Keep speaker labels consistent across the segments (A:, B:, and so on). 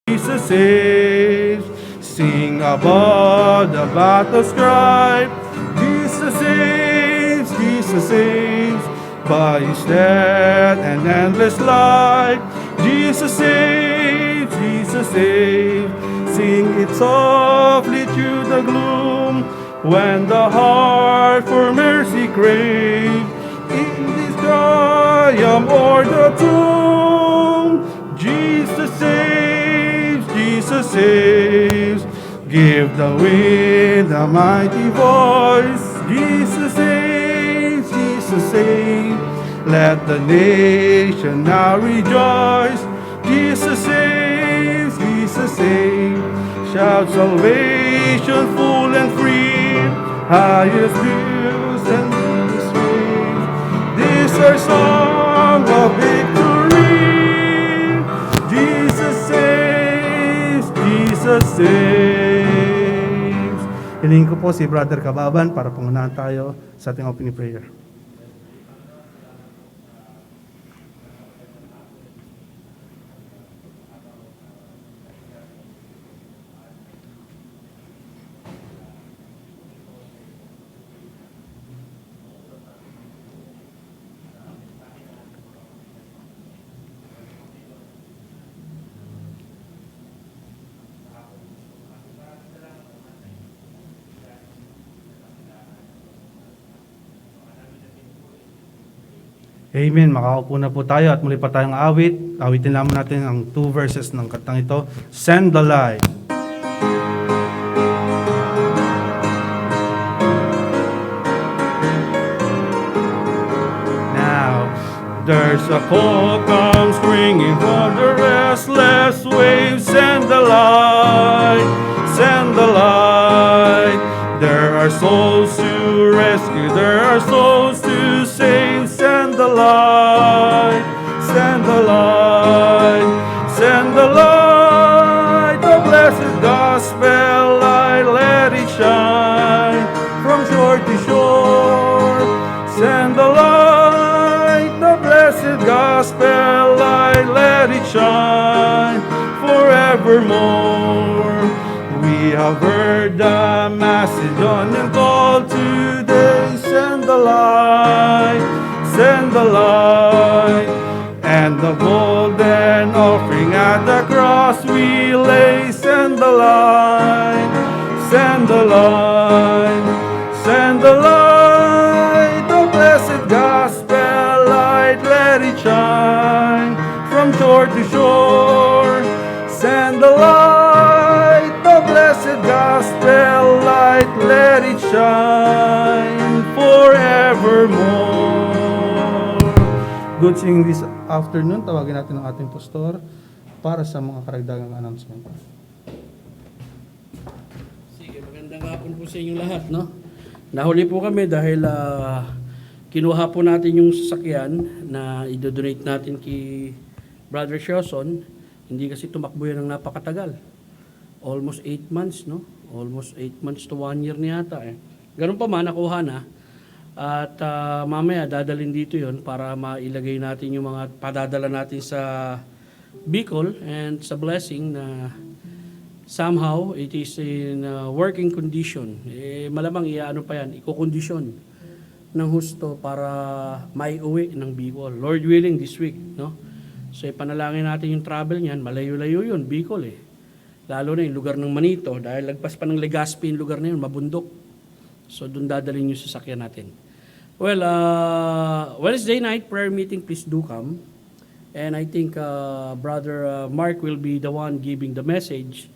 A: Jesus saves. Sing above the battle's cry. Jesus saves, Jesus saves. By His death and endless life, Jesus saves, Jesus saves. Sing it softly through the gloom when the heart for mercy craves. In this triumph o'er the tomb, Jesus saves, Jesus saves. Give the wind a mighty voice. Jesus saves, Jesus saves. Let the nation now rejoice. Jesus saves, Jesus saves. Shout salvation full and free. Highest views and deepest waves. This our song of victory. Jesus saves, Jesus saves. Hilingin ko po si Brother Kababan para pangunahan tayo sa ating opening prayer. Amen. Makakaupo na po tayo at muli pa tayong awit. Awitin lamang natin ang 2 verses ng kantang ito. Send the light. Now, there's a call comes ringing for the restless waves. Send the light. Send the light. There are souls to rescue. There are souls to save. Send the light, send the light, send the light, the blessed gospel light, let it shine from shore to shore. Send the light, the blessed gospel light, let it shine forevermore. We have heard the Macedonian call today. Send the light, send the light, and the golden offering at the cross we lay. Send the light, send the light, send the light, the blessed gospel light, let it shine from shore to shore. Send the light, the blessed gospel light, let it shine forevermore. Good singing this afternoon. Tawagin natin ang ating pastor para sa mga karagdagang announcement.
B: Sige, magandang hapon po sa inyong lahat, no? Nahuli po kami dahil kinuha po natin yung sasakyan na idodonate natin kay Brother Shelson. Hindi kasi tumakbo yan ng napakatagal. Almost 8 months, no? Almost 8 months to 1 year na yata, eh. Ganun pa man, nakuha na. At mamaya dadalhin dito yon para mailagay natin yung mga padadala natin sa Bicol and sa Blessing na somehow it is in working condition. Malamang iaano pa yan, ikokondisyon ng husto para maiuwi ng Bicol. Lord willing this week, no? So ipanalangin natin yung travel niyan, malayo-layo yun, Bicol eh. Lalo na yung lugar ng Manito dahil lagpas pa ng Legazpi yung lugar na yun, mabundok. So doon dadalhin yung sasakyan natin. Well, Wednesday night prayer meeting, please do come. And I think Brother Mark will be the one giving the message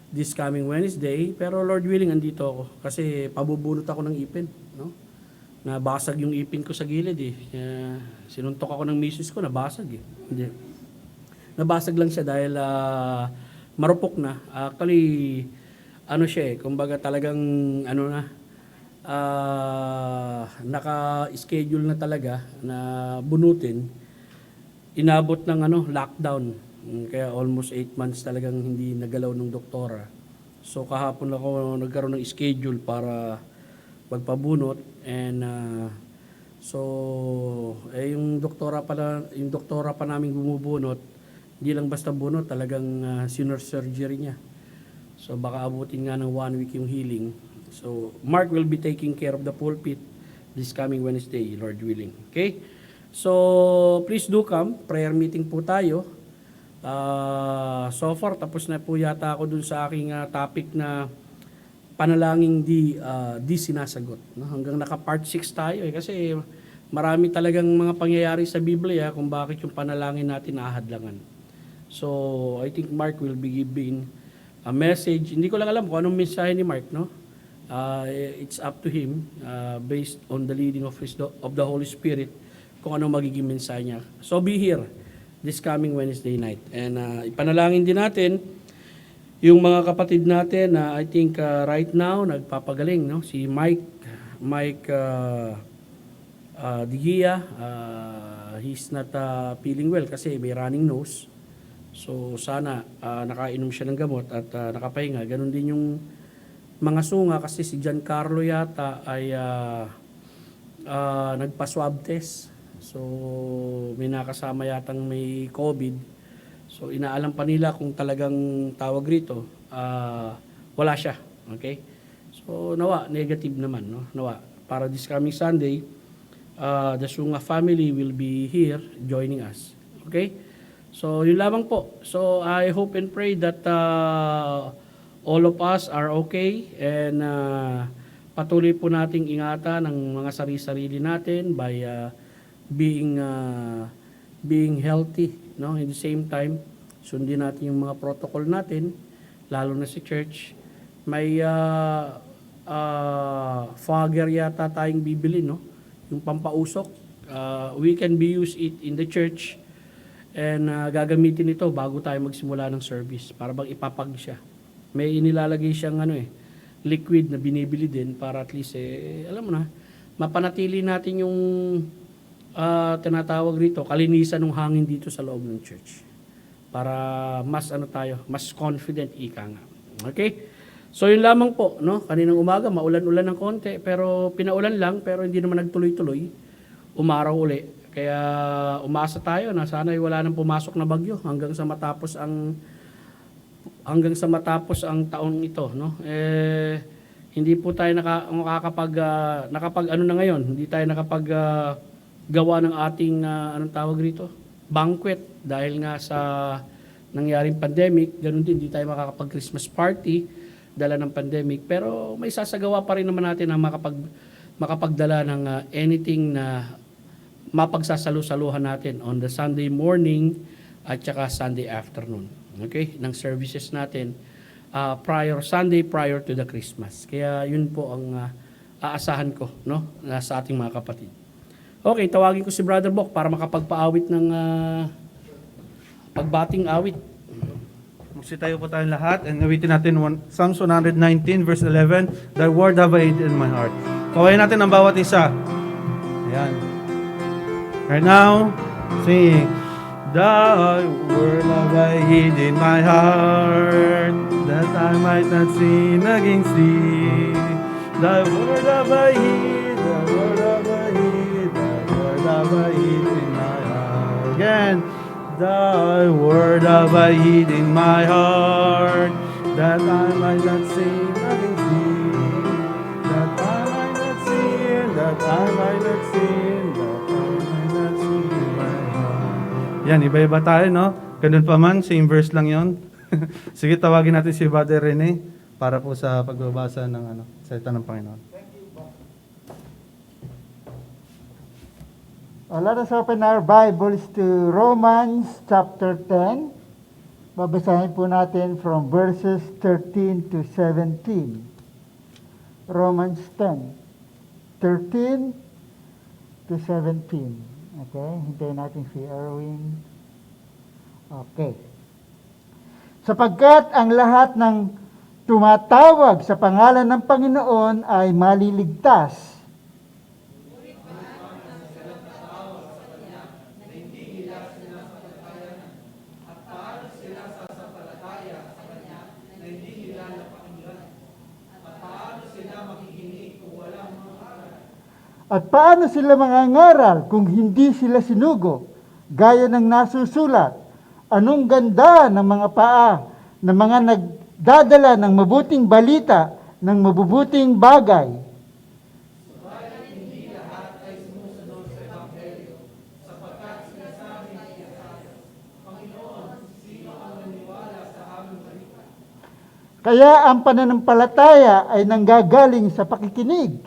B: this coming Wednesday. Pero Lord willing, andito ako. Kasi pabubunot ako ng ipin. No? Nabasag yung ipin ko sa gilid eh. Sinuntok ako ng misis ko, nabasag eh. Hindi. Nabasag lang siya dahil marupok na. Actually, ano siya eh, kumbaga talagang ano na, naka-schedule na talaga na bunutin. Inabot ng lockdown. Kaya almost 8 months talagang hindi nagalaw ng doktora. So kahapon ako nagkaroon ng schedule para magpabunot and yung doktora pa naming bumubunot Hindi lang basta bunot, talagang surgery niya. So baka abutin nga ng 1 week yung healing. So Mark will be taking care of the pulpit this coming Wednesday, Lord willing. Okay? So please do come. Prayer meeting po tayo. So far, tapos na po yata ako dun sa aking topic na panalangin di sinasagot. No? Hanggang naka part 6 tayo kasi marami talagang mga pangyayari sa Biblia kung bakit yung panalangin natin nahadlangan. So I think Mark will be giving a message. Hindi ko lang alam kung anong mensahe ni Mark, no? It's up to him based on the leading of the Holy Spirit kung anong magiging mensahe niya. So be here this coming Wednesday night. And ipanalangin din natin yung mga kapatid natin na I think right now nagpapagaling, no? Si Mike Digia, he's not feeling well kasi may running nose. So sana nakainom siya ng gamot at nakapahinga. Ganon din yung mga sunga kasi si Giancarlo yata ay nagpa-swab test. So may nakasama yatang may COVID. So inaalam pa nila kung talagang tawag rito, wala siya. Okay? So nawa, negative naman. No? Nawa, para this coming Sunday, the Sunga family will be here joining us. Okay? So yun lamang po. So I hope and pray that all of us are okay and patuloy po nating ingatan ang mga sarili-sarili natin by being healthy, no? In the same time, sundin natin yung mga protocol natin, lalo na si church. May fogger yata tayong bibili, no? Yung pampausok. We can be use it in the church and gagamitin ito bago tayo magsimula ng service para bang ipapag siya. May inilalagay siyang liquid na binibili din para at least alam mo na, mapanatili natin yung tinatawag rito, kalinisan ng hangin dito sa loob ng church. Para mas mas confident ika nga. Okay? So yun lamang po, no? Kaninang umaga maulan-ulan ng konti pero pinaulan lang pero hindi naman nagtuloy-tuloy. Umaraw uli. Kaya umasa tayo na sana wala nang pumasok na bagyo hanggang sa matapos ang taon ito, no? Hindi po tayo nakakapag ngayon, hindi tayo gawa ng ating anong tawag rito? Banquet dahil nga sa nangyaring pandemic, ganun din hindi tayo makakapag-Christmas party dala ng pandemic, pero may sasagawa pa rin naman natin na makapagdala ng anything na mapagsasalu-saluhan natin on the Sunday morning at saka Sunday afternoon. Okay? Ng services natin Sunday prior to the Christmas. Kaya yun po ang aasahan ko, no? Sa ating mga kapatid. Okay, tawagin ko si Brother Bok para makapagpaawit ng pagbating awit.
A: Magsitayo po tayong lahat and awitin natin Psalms 119 verse 11, Thy word have I hid in my heart. Kawain natin ang bawat isa. Ayan. Right now, sing. Thy word have I hid in my heart, that I might not sin against thee. Thy word have I hid, thy word have I hid, thy word have I hid in my heart. Again. Thy word have I hid in my heart, that I might not sin against thee. That I might not sin, that I might not sin, that I might not sin in my heart. Yan, iba-iba tayo, no? Ganun pa man, same verse lang yon. Sige, tawagin natin si Brother Rene para po sa pagbabasa ng salita ng Panginoon.
C: Let us open our Bibles to Romans chapter 10. Babasahin po natin from verses 13 to 17. Romans 10, 13 to 17. Okay, hintayin natin si Erwin. Okay. Sapagkat ang lahat ng tumatawag sa pangalan ng Panginoon ay maliligtas. At paano sila mangangaral kung hindi sila sinugo? Gaya ng nasusulat, Anong ganda ng mga paa ng mga nagdadala ng mabuting balita, ng mabubuting bagay. Kaya ang pananampalataya ay nanggagaling sa pakikinig.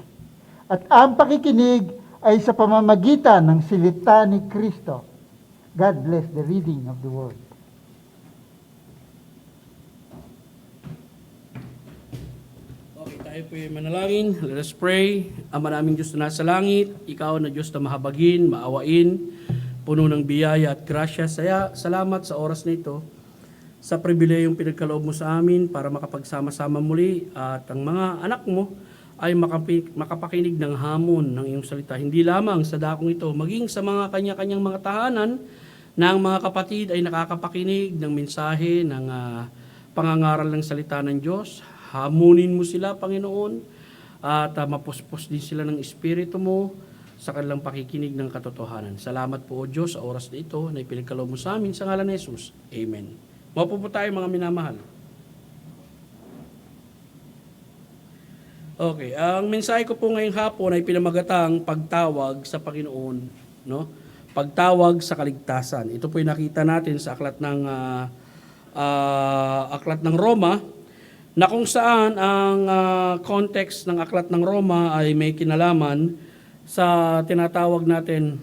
C: At ang pakikinig ay sa pamamagitan ng salita ni Kristo. God bless the reading of the word.
B: Okay, tayo po yung manalangin. Let us pray. Ama naming Diyos na nasa langit, Ikaw na Diyos na mahabagin, maawain, puno ng biyaya at grasya. Salamat sa oras na ito, sa pribilehiyong pinagkaloob mo sa amin para makapagsama-sama muli at ang mga anak mo ay makapakinig ng hamon ng iyong salita. Hindi lamang sa dakong ito, maging sa mga kanya-kanyang mga tahanan na ang mga kapatid ay nakakapakinig ng mensahe ng pangangaral ng salita ng Diyos. Hamunin mo sila, Panginoon, at mapuspos din sila ng Espiritu mo sa kanilang pakikinig ng katotohanan. Salamat po, O Diyos, sa oras na ito na ipinagkaloob mo sa amin sa ngalan ni Jesus. Amen. Mapo po tayo, mga minamahal. Okay, ang mensahe ko po ngayong hapon ay pinamagatang pagtawag sa Panginoon, no? Pagtawag sa kaligtasan. Ito po yung nakita natin sa aklat ng Roma, na kung saan ang context ng aklat ng Roma ay may kinalaman sa tinatawag natin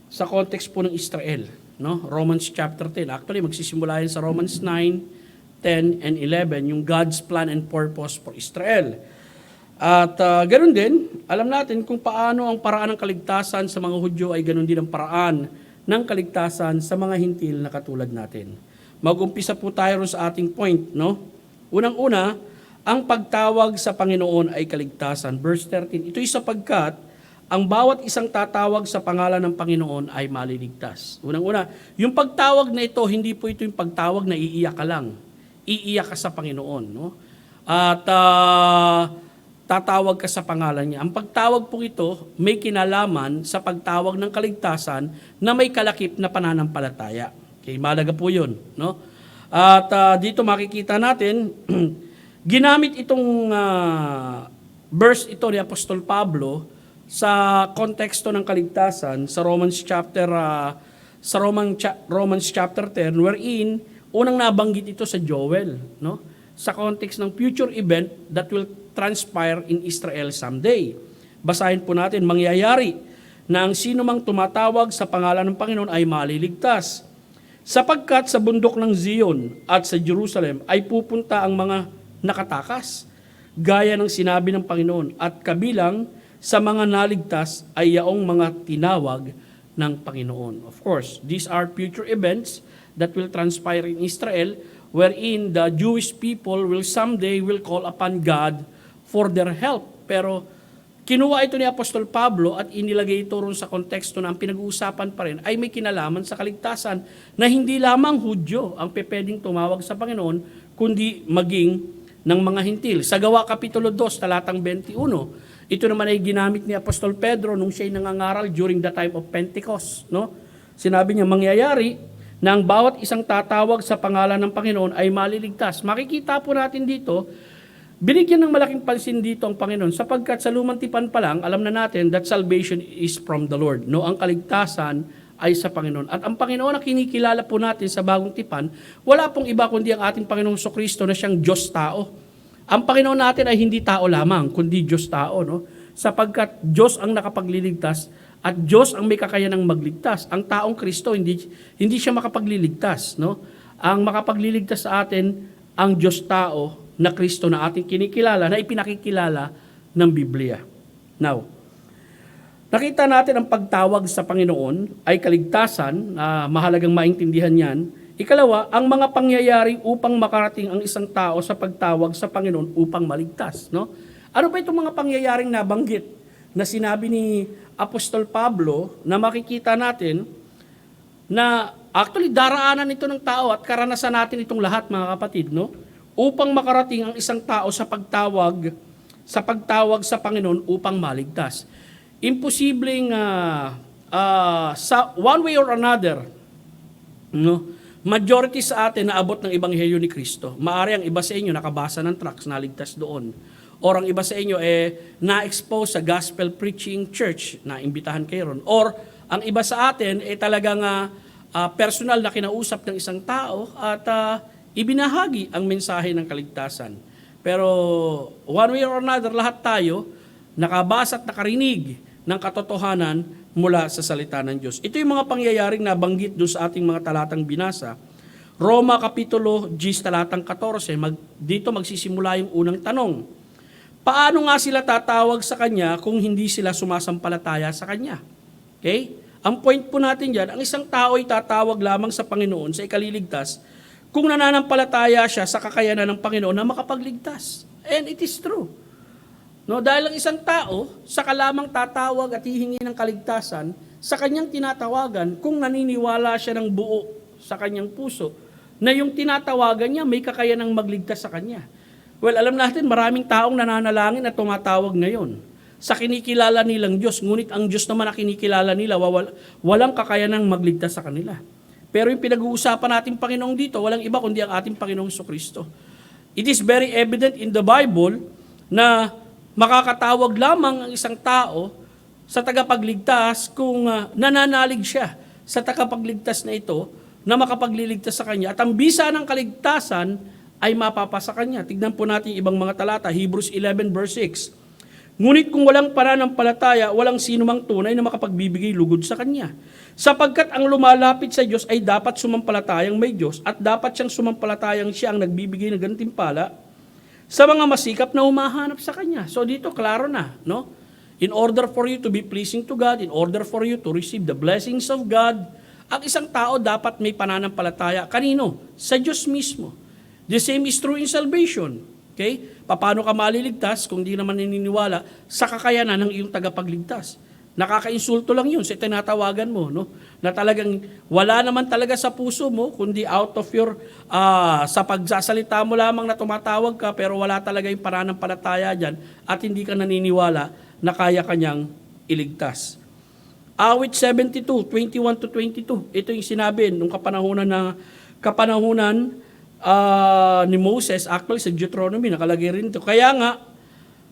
B: sa context po ng Israel, no? Romans chapter 10. Actually, magsisimula yan sa Romans 9, 10, and 11, yung God's plan and purpose for Israel. At ganoon din, alam natin kung paano ang paraan ng kaligtasan sa mga Hudyo ay ganoon din ang paraan ng kaligtasan sa mga hintil na katulad natin. Mag-umpisa po tayo sa ating point, no? Unang-una, ang pagtawag sa Panginoon ay kaligtasan. Verse 13, ito'y sapagkat ang bawat isang tatawag sa pangalan ng Panginoon ay maliligtas. Unang-una, yung pagtawag na ito, hindi po ito yung pagtawag na iiyak ka lang. Iiyak ka sa Panginoon, no? At tatawag ka sa pangalan niya. Ang pagtawag po ito, may kinalaman sa pagtawag ng kaligtasan na may kalakip na pananampalataya. Okay, malaga po yun, no? At dito makikita natin, ginamit itong verse ito ni Apostol Pablo sa konteksto ng kaligtasan sa Romans chapter 10, wherein unang nabanggit ito sa Joel, no? Sa context ng future event that will transpire in Israel someday. Basahin po natin, mangyayari na ang sino mang tumatawag sa pangalan ng Panginoon ay maliligtas. Sapagkat sa bundok ng Zion at sa Jerusalem ay pupunta ang mga nakatakas, gaya ng sinabi ng Panginoon, at kabilang sa mga naligtas ay yaong mga tinawag ng Panginoon. Of course, these are future events that will transpire in Israel, wherein the Jewish people will someday call upon God for their help. Pero kinuha ito ni Apostol Pablo at inilagay ito ron sa konteksto na ang pinag-uusapan pa rin ay may kinalaman sa kaligtasan na hindi lamang Hudyo ang pwedeng tumawag sa Panginoon, kundi maging ng mga hintil. Sa Gawa Kapitulo 2, talatang 21, ito naman ay ginamit ni Apostol Pedro nung siya'y nangangaral during the time of Pentecost, no? Sinabi niya, mangyayari na ang bawat isang tatawag sa pangalan ng Panginoon ay maliligtas. Makikita po natin dito, binigyan ng malaking pansin dito ang Panginoon sapagkat sa lumang tipan pa lang, alam na natin that salvation is from the Lord. No, ang kaligtasan ay sa Panginoon. At ang Panginoon na kinikilala po natin sa bagong tipan, wala pong iba kundi ang ating Panginoong Kristo na siyang Diyos-tao. Ang Panginoon natin ay hindi tao lamang, kundi Diyos-tao, no? Sapagkat Diyos ang nakapagliligtas at Diyos ang may kakayanang magligtas. Ang taong Kristo hindi siya makapagliligtas, no? Ang makapagliligtas sa atin ang Diyos-tao na Kristo na ating kinikilala, na ipinakikilala ng Biblia. Now, nakita natin ang pagtawag sa Panginoon ay kaligtasan, mahalagang maintindihan yan. Ikalawa, ang mga pangyayari upang makarating ang isang tao sa pagtawag sa Panginoon upang maligtas. No? Ano ba itong mga pangyayaring nabanggit na sinabi ni Apostol Pablo na makikita natin na actually daraanan ito ng tao at karanasan natin itong lahat, mga kapatid, no? Upang makarating ang isang tao sa pagtawag sa Panginoon upang maligtas. Imposibleng sa one way or another, no? majority sa atin naabot ng Ebanghelyo ni Kristo. Maari ang iba sa inyo nakabasa ng tracts, naligtas doon. Or ang iba sa inyo na-expose sa gospel preaching church, na imbitahan kayo ron. Or ang iba sa atin talagang personal na kinausap ng isang tao at ibinahagi ang mensahe ng kaligtasan. Pero one way or another, lahat tayo nakabasa at nakarinig ng katotohanan mula sa salita ng Diyos. Ito yung mga pangyayaring nabanggit doon sa ating mga talatang binasa. Roma Kapitulo 10, talatang 14, dito magsisimula yung unang tanong. Paano nga sila tatawag sa Kanya kung hindi sila sumasampalataya sa Kanya? Okay? Ang point po natin dyan, ang isang tao ay tatawag lamang sa Panginoon sa ikaliligtas kung nananampalataya siya sa kakayanan ng Panginoon na makapagligtas. And it is true. No, dahil ang isang tao, saka lamang tatawag at hihingi ng kaligtasan sa kanyang tinatawagan kung naniniwala siya ng buo sa kanyang puso na yung tinatawagan niya may kakayanang magligtas sa kanya. Well, alam natin maraming taong nananalangin at tumatawag ngayon sa kinikilala nilang Diyos, ngunit ang Diyos naman na kinikilala nila walang kakayanang magligtas sa kanila. Pero yung pinag-uusapan nating Panginoong dito, walang iba kundi ang ating Panginoong Jesucristo. It is very evident in the Bible na makakatawag lamang ang isang tao sa tagapagligtas kung nananalig siya sa tagapagligtas na ito na makapagliligtas sa kanya. At ang bisa ng kaligtasan ay mapapasa kanya. Tignan po natin ibang mga talata, Hebrews 11 verse 6. Ngunit kung walang pananampalataya, walang sino mang tunay na makapagbibigay lugod sa kanya. Sapagkat ang lumalapit sa Diyos ay dapat sumampalatayang may Diyos at dapat siyang sumampalatayang siya ang nagbibigay ng gantimpala sa mga masikap na humahanap sa Kanya. So dito, klaro na, no? In order for you to be pleasing to God, in order for you to receive the blessings of God, ang isang tao dapat may pananampalataya. Kanino? Sa Diyos mismo. The same is true in salvation. Okay? Paano ka maliligtas kung di naman naniniwala sa kakayanan ng iyong tagapagligtas? Nakakainsulto lang yun sa tinatawagan mo, no? Na talagang wala naman talaga sa puso mo, kundi out of your, sa pagsasalita mo lamang na tumatawag ka, pero wala talaga yung pananampalataya dyan at hindi ka naniniwala na kaya kanyang iligtas. Awit 72, 21 to 22, ito yung sinabi nung kapanahunan ni Moses, actually sa Deuteronomy, nakalagay rin ito. Kaya nga,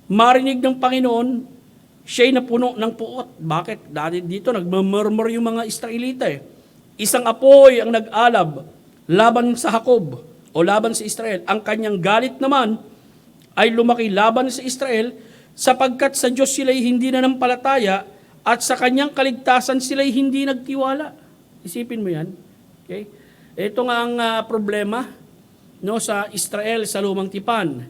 B: marinig ng Panginoon, siya'y napuno ng puot. Bakit? Dahil dito nagmamurmur yung mga Israelita Isang apoy ang nag-alab laban sa Jacob o laban sa Israel. Ang kanyang galit naman ay lumaki laban sa Israel sapagkat sa Diyos sila'y hindi nanampalataya at sa kanyang kaligtasan sila'y hindi nagtiwala. Isipin mo yan. Okay? Ito nga ang problema, no, sa Israel sa Lumang Tipan.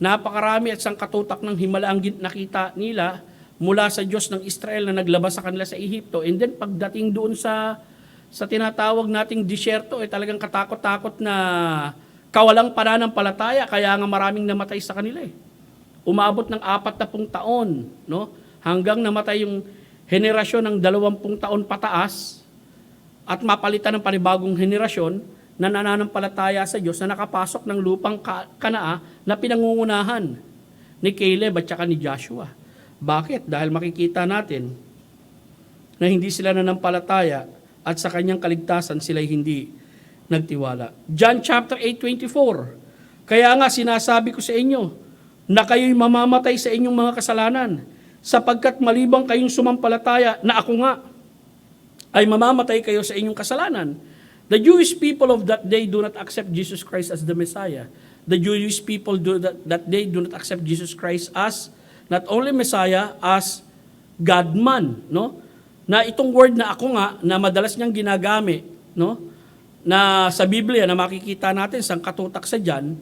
B: Napakarami at sangkatutak ng himala ang nakita nila mula sa Diyos ng Israel na naglabas sa kanila sa Ehipto. And then pagdating doon sa tinatawag nating disyerto, talagang katakot-takot na kawalang pananampalataya, kaya nga maraming namatay sa kanila. Umabot ng 40 taon, no? Hanggang namatay yung henerasyon ng 20 taon pataas at mapalitan ng panibagong henerasyon na nananampalataya sa Diyos na nakapasok ng lupang Kanaa na pinangungunahan ni Caleb at saka ni Joshua. Bakit? Dahil makikita natin na hindi sila nanampalataya at sa kanyang kaligtasan sila'y hindi nagtiwala. John chapter 8:24. Kaya nga sinasabi ko sa inyo na kayo'y mamamatay sa inyong mga kasalanan sapagkat malibang kayong sumampalataya na ako nga ay mamamatay kayo sa inyong kasalanan. The Jewish people of that day do not accept Jesus Christ as the Messiah. The Jewish people that day do not accept Jesus Christ as not only Messiah, as God-man, no? Na itong word na ako nga, na madalas niyang ginagamit, no? Na sa Biblia, na makikita natin sa katutak sa dyan,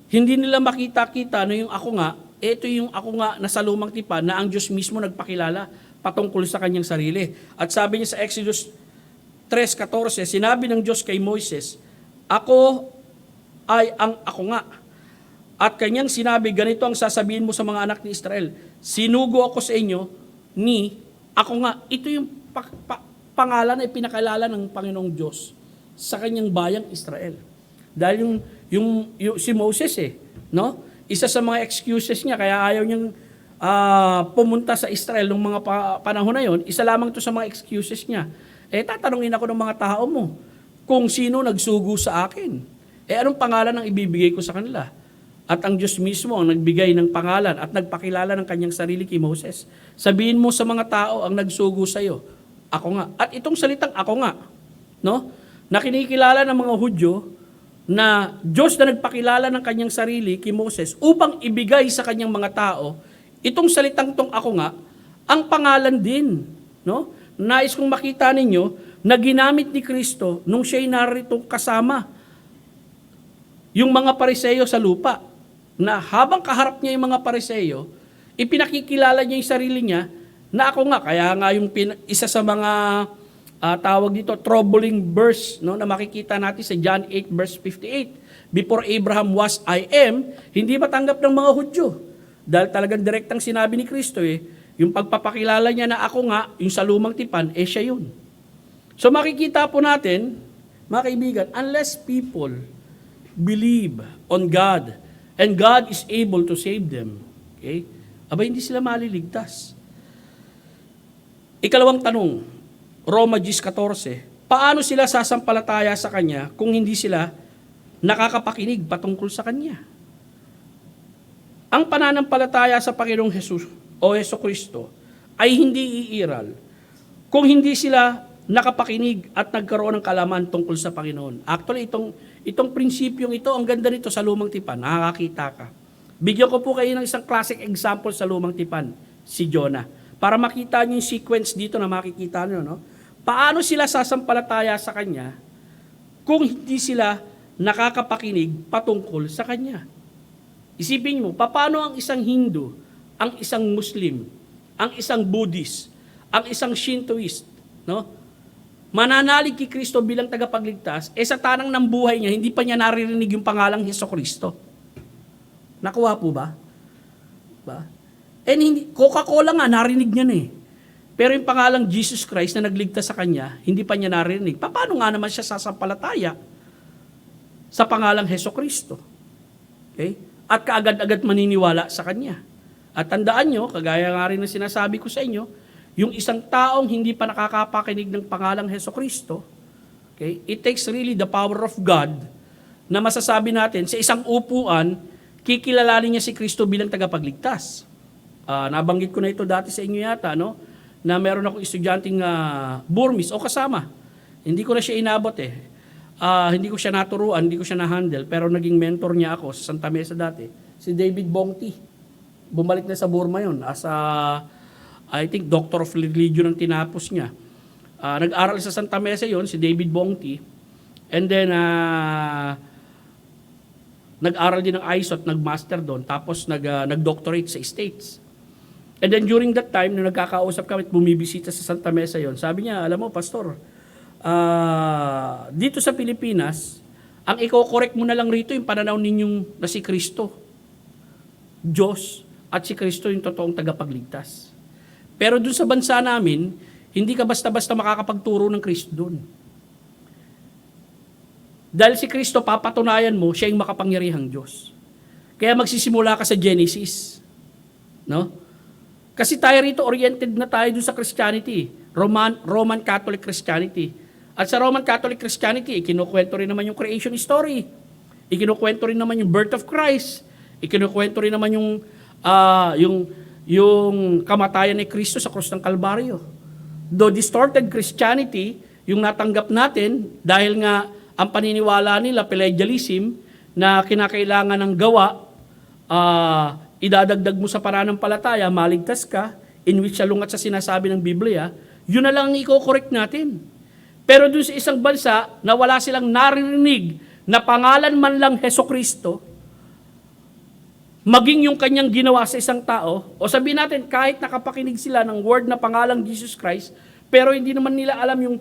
B: hindi nila makita-kita na yung ako nga, ito yung ako nga na sa Lumang Tipan na ang Diyos mismo nagpakilala patungkol sa kanyang sarili. At sabi niya sa Exodus 3:14, sinabi ng Diyos kay Moises, ako ay ang ako nga. At kanyang sinabi, ganito ang sasabihin mo sa mga anak ni Israel, sinugo ako sa inyo ni ako nga. Ito yung pangalan na ipinakilala ng Panginoong Diyos sa kanyang bayang Israel. Dahil yung si Moses no? Isa sa mga excuses niya, kaya ayaw niyang pumunta sa Israel nung mga panahon na yon, isa lamang to sa mga excuses niya. Tatanungin ako ng mga tao mo, kung sino nagsugo sa akin. Anong pangalan ang ibibigay ko sa kanila? At ang Diyos mismo ang nagbigay ng pangalan at nagpakilala ng kanyang sarili kay Moses. Sabihin mo sa mga tao ang nagsugo sa iyo, ako nga. At itong salitang ako nga, no? Na kinikilala ng mga Hudyo na Diyos na nagpakilala ng kanyang sarili kay Moses upang ibigay sa kanyang mga tao, itong salitang tong ako nga, ang pangalan din, no? Nais kong makita ninyo na ginamit ni Kristo nung siya'y narito kasama yung mga Pariseo sa lupa, na habang kaharap niya yung mga Pariseo, ipinakikilala niya yung sarili niya na ako nga. Kaya nga yung isa sa mga tawag dito, troubling verse, no, na makikita natin sa John 8 verse 58. Before Abraham was, I am, hindi matanggap ng mga Hudyo. Dahil talagang direktang sinabi ni Kristo yung pagpapakilala niya na ako nga, yung sa lumang tipan, siya yun. So makikita po natin, mga kaibigan, unless people believe on God, and God is able to save them, okay? Aba, hindi sila maliligtas. Ikalawang tanong, Roma 10:14, paano sila sasampalataya sa Kanya kung hindi sila nakakapakinig patungkol sa Kanya? Ang pananampalataya sa Panginoong Jesus o Jesucristo ay hindi iiral kung hindi sila nakapakinig at nagkaroon ng kalaman tungkol sa Panginoon. Actually, itong prinsipyong ito, ang ganda nito sa lumang tipan, nakakakita ka. Bigyan ko po kayo ng isang classic example sa lumang tipan, si Jonah. Para makita niyo yung sequence dito na makikita niyo, no? Paano sila sasampalataya sa Kanya kung hindi sila nakakapakinig patungkol sa Kanya? Isipin mo, paano ang isang Hindu, ang isang Muslim, ang isang Buddhist, ang isang Shintoist, no? Mananalig kay Kristo bilang tagapagligtas, sa tanang ng buhay niya, hindi pa niya naririnig yung pangalang Hesukristo. Nakuha po ba? Hindi, Coca-Cola nga, narinig niya na Pero yung pangalang Jesus Christ na nagligtas sa kanya, hindi pa niya naririnig. Paano nga naman siya sasampalataya sa pangalang Hesukristo? Okay? At kaagad-agad maniniwala sa kanya. At tandaan nyo, kagaya nga rin ng sinasabi ko sa inyo, yung isang taong hindi pa nakakapakinig ng pangalang Hesukristo, okay, it takes really the power of God na masasabi natin sa isang upuan, kikilalanin niya si Kristo bilang tagapagligtas. Nabanggit ko na ito dati sa inyo yata, no? Na meron akong estudyanteng Burmese o kasama. Hindi ko na siya inabot hindi ko siya naturuan, hindi ko siya na-handle, pero naging mentor niya ako sa Santa Mesa dati. Si David Bongti. Bumalik na sa Burma yun as I think Doctor of Religion ang tinapos niya. Nag-aral sa Santa Mesa yon si David Bongti. And then, nag-aral din ng ISOT, nag-master doon, tapos nag-doctorate sa States. And then during that time, nung nagkakausap kami at bumibisita sa Santa Mesa yon, sabi niya, alam mo, Pastor, dito sa Pilipinas, ang i-correct mo na lang rito yung pananaw ninyong na si Kristo, Diyos, at si Kristo yung totoong tagapagligtas. Pero dun sa bansa namin, hindi ka basta-basta makakapagturo ng Kristo dun. Dahil si Kristo, papatunayan mo, siya yung makapangyarihang Diyos. Kaya magsisimula ka sa Genesis. No? Kasi tayo rito, oriented na tayo dun sa Christianity. Roman Catholic Christianity. At sa Roman Catholic Christianity, ikinukwento rin naman yung creation story. Ikinukwento rin naman yung birth of Christ. Ikinukwento rin naman yung kamatayan ni Kristo sa krus ng Kalbaryo. Though distorted Christianity, yung natanggap natin, dahil nga ang paniniwala nila, Pelagianism, na kinakailangan ng gawa, idadagdag mo sa pananampalataya, maligtas ka, in which salungat sa sinasabi ng Biblia, yun na lang ang i-correct natin. Pero dun sa isang bansa na wala silang naririnig na pangalan man lang Hesukristo, maging yung kanyang ginawa sa isang tao, o sabihin natin, kahit nakapakinig sila ng word na pangalang Jesus Christ, pero hindi naman nila alam yung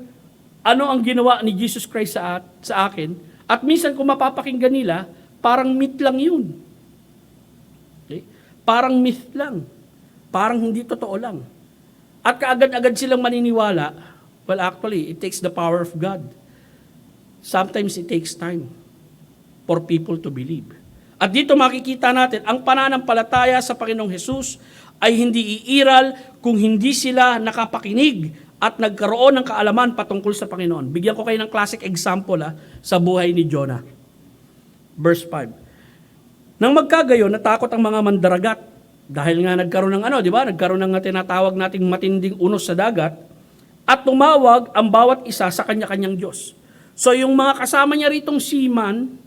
B: ano ang ginawa ni Jesus Christ sa akin, at minsan kung mapapakinggan nila, parang myth lang yun. Okay? Parang myth lang. Parang hindi totoo lang. At kaagad-agad silang maniniwala, well, actually, it takes the power of God. Sometimes it takes time for people to believe. At dito makikita natin, ang pananampalataya sa Panginoong Hesus ay hindi iiral kung hindi sila nakapakinig at nagkaroon ng kaalaman patungkol sa Panginoon. Bigyan ko kayo ng classic example sa buhay ni Jonah. Verse 5. Nang magkagayon, natakot ang mga mandaragat dahil nga nagkaroon ng nagkaroon ng tinatawag nating matinding unos sa dagat at tumawag ang bawat isa sa kanya-kanyang Diyos. So yung mga kasama niya ritong seaman,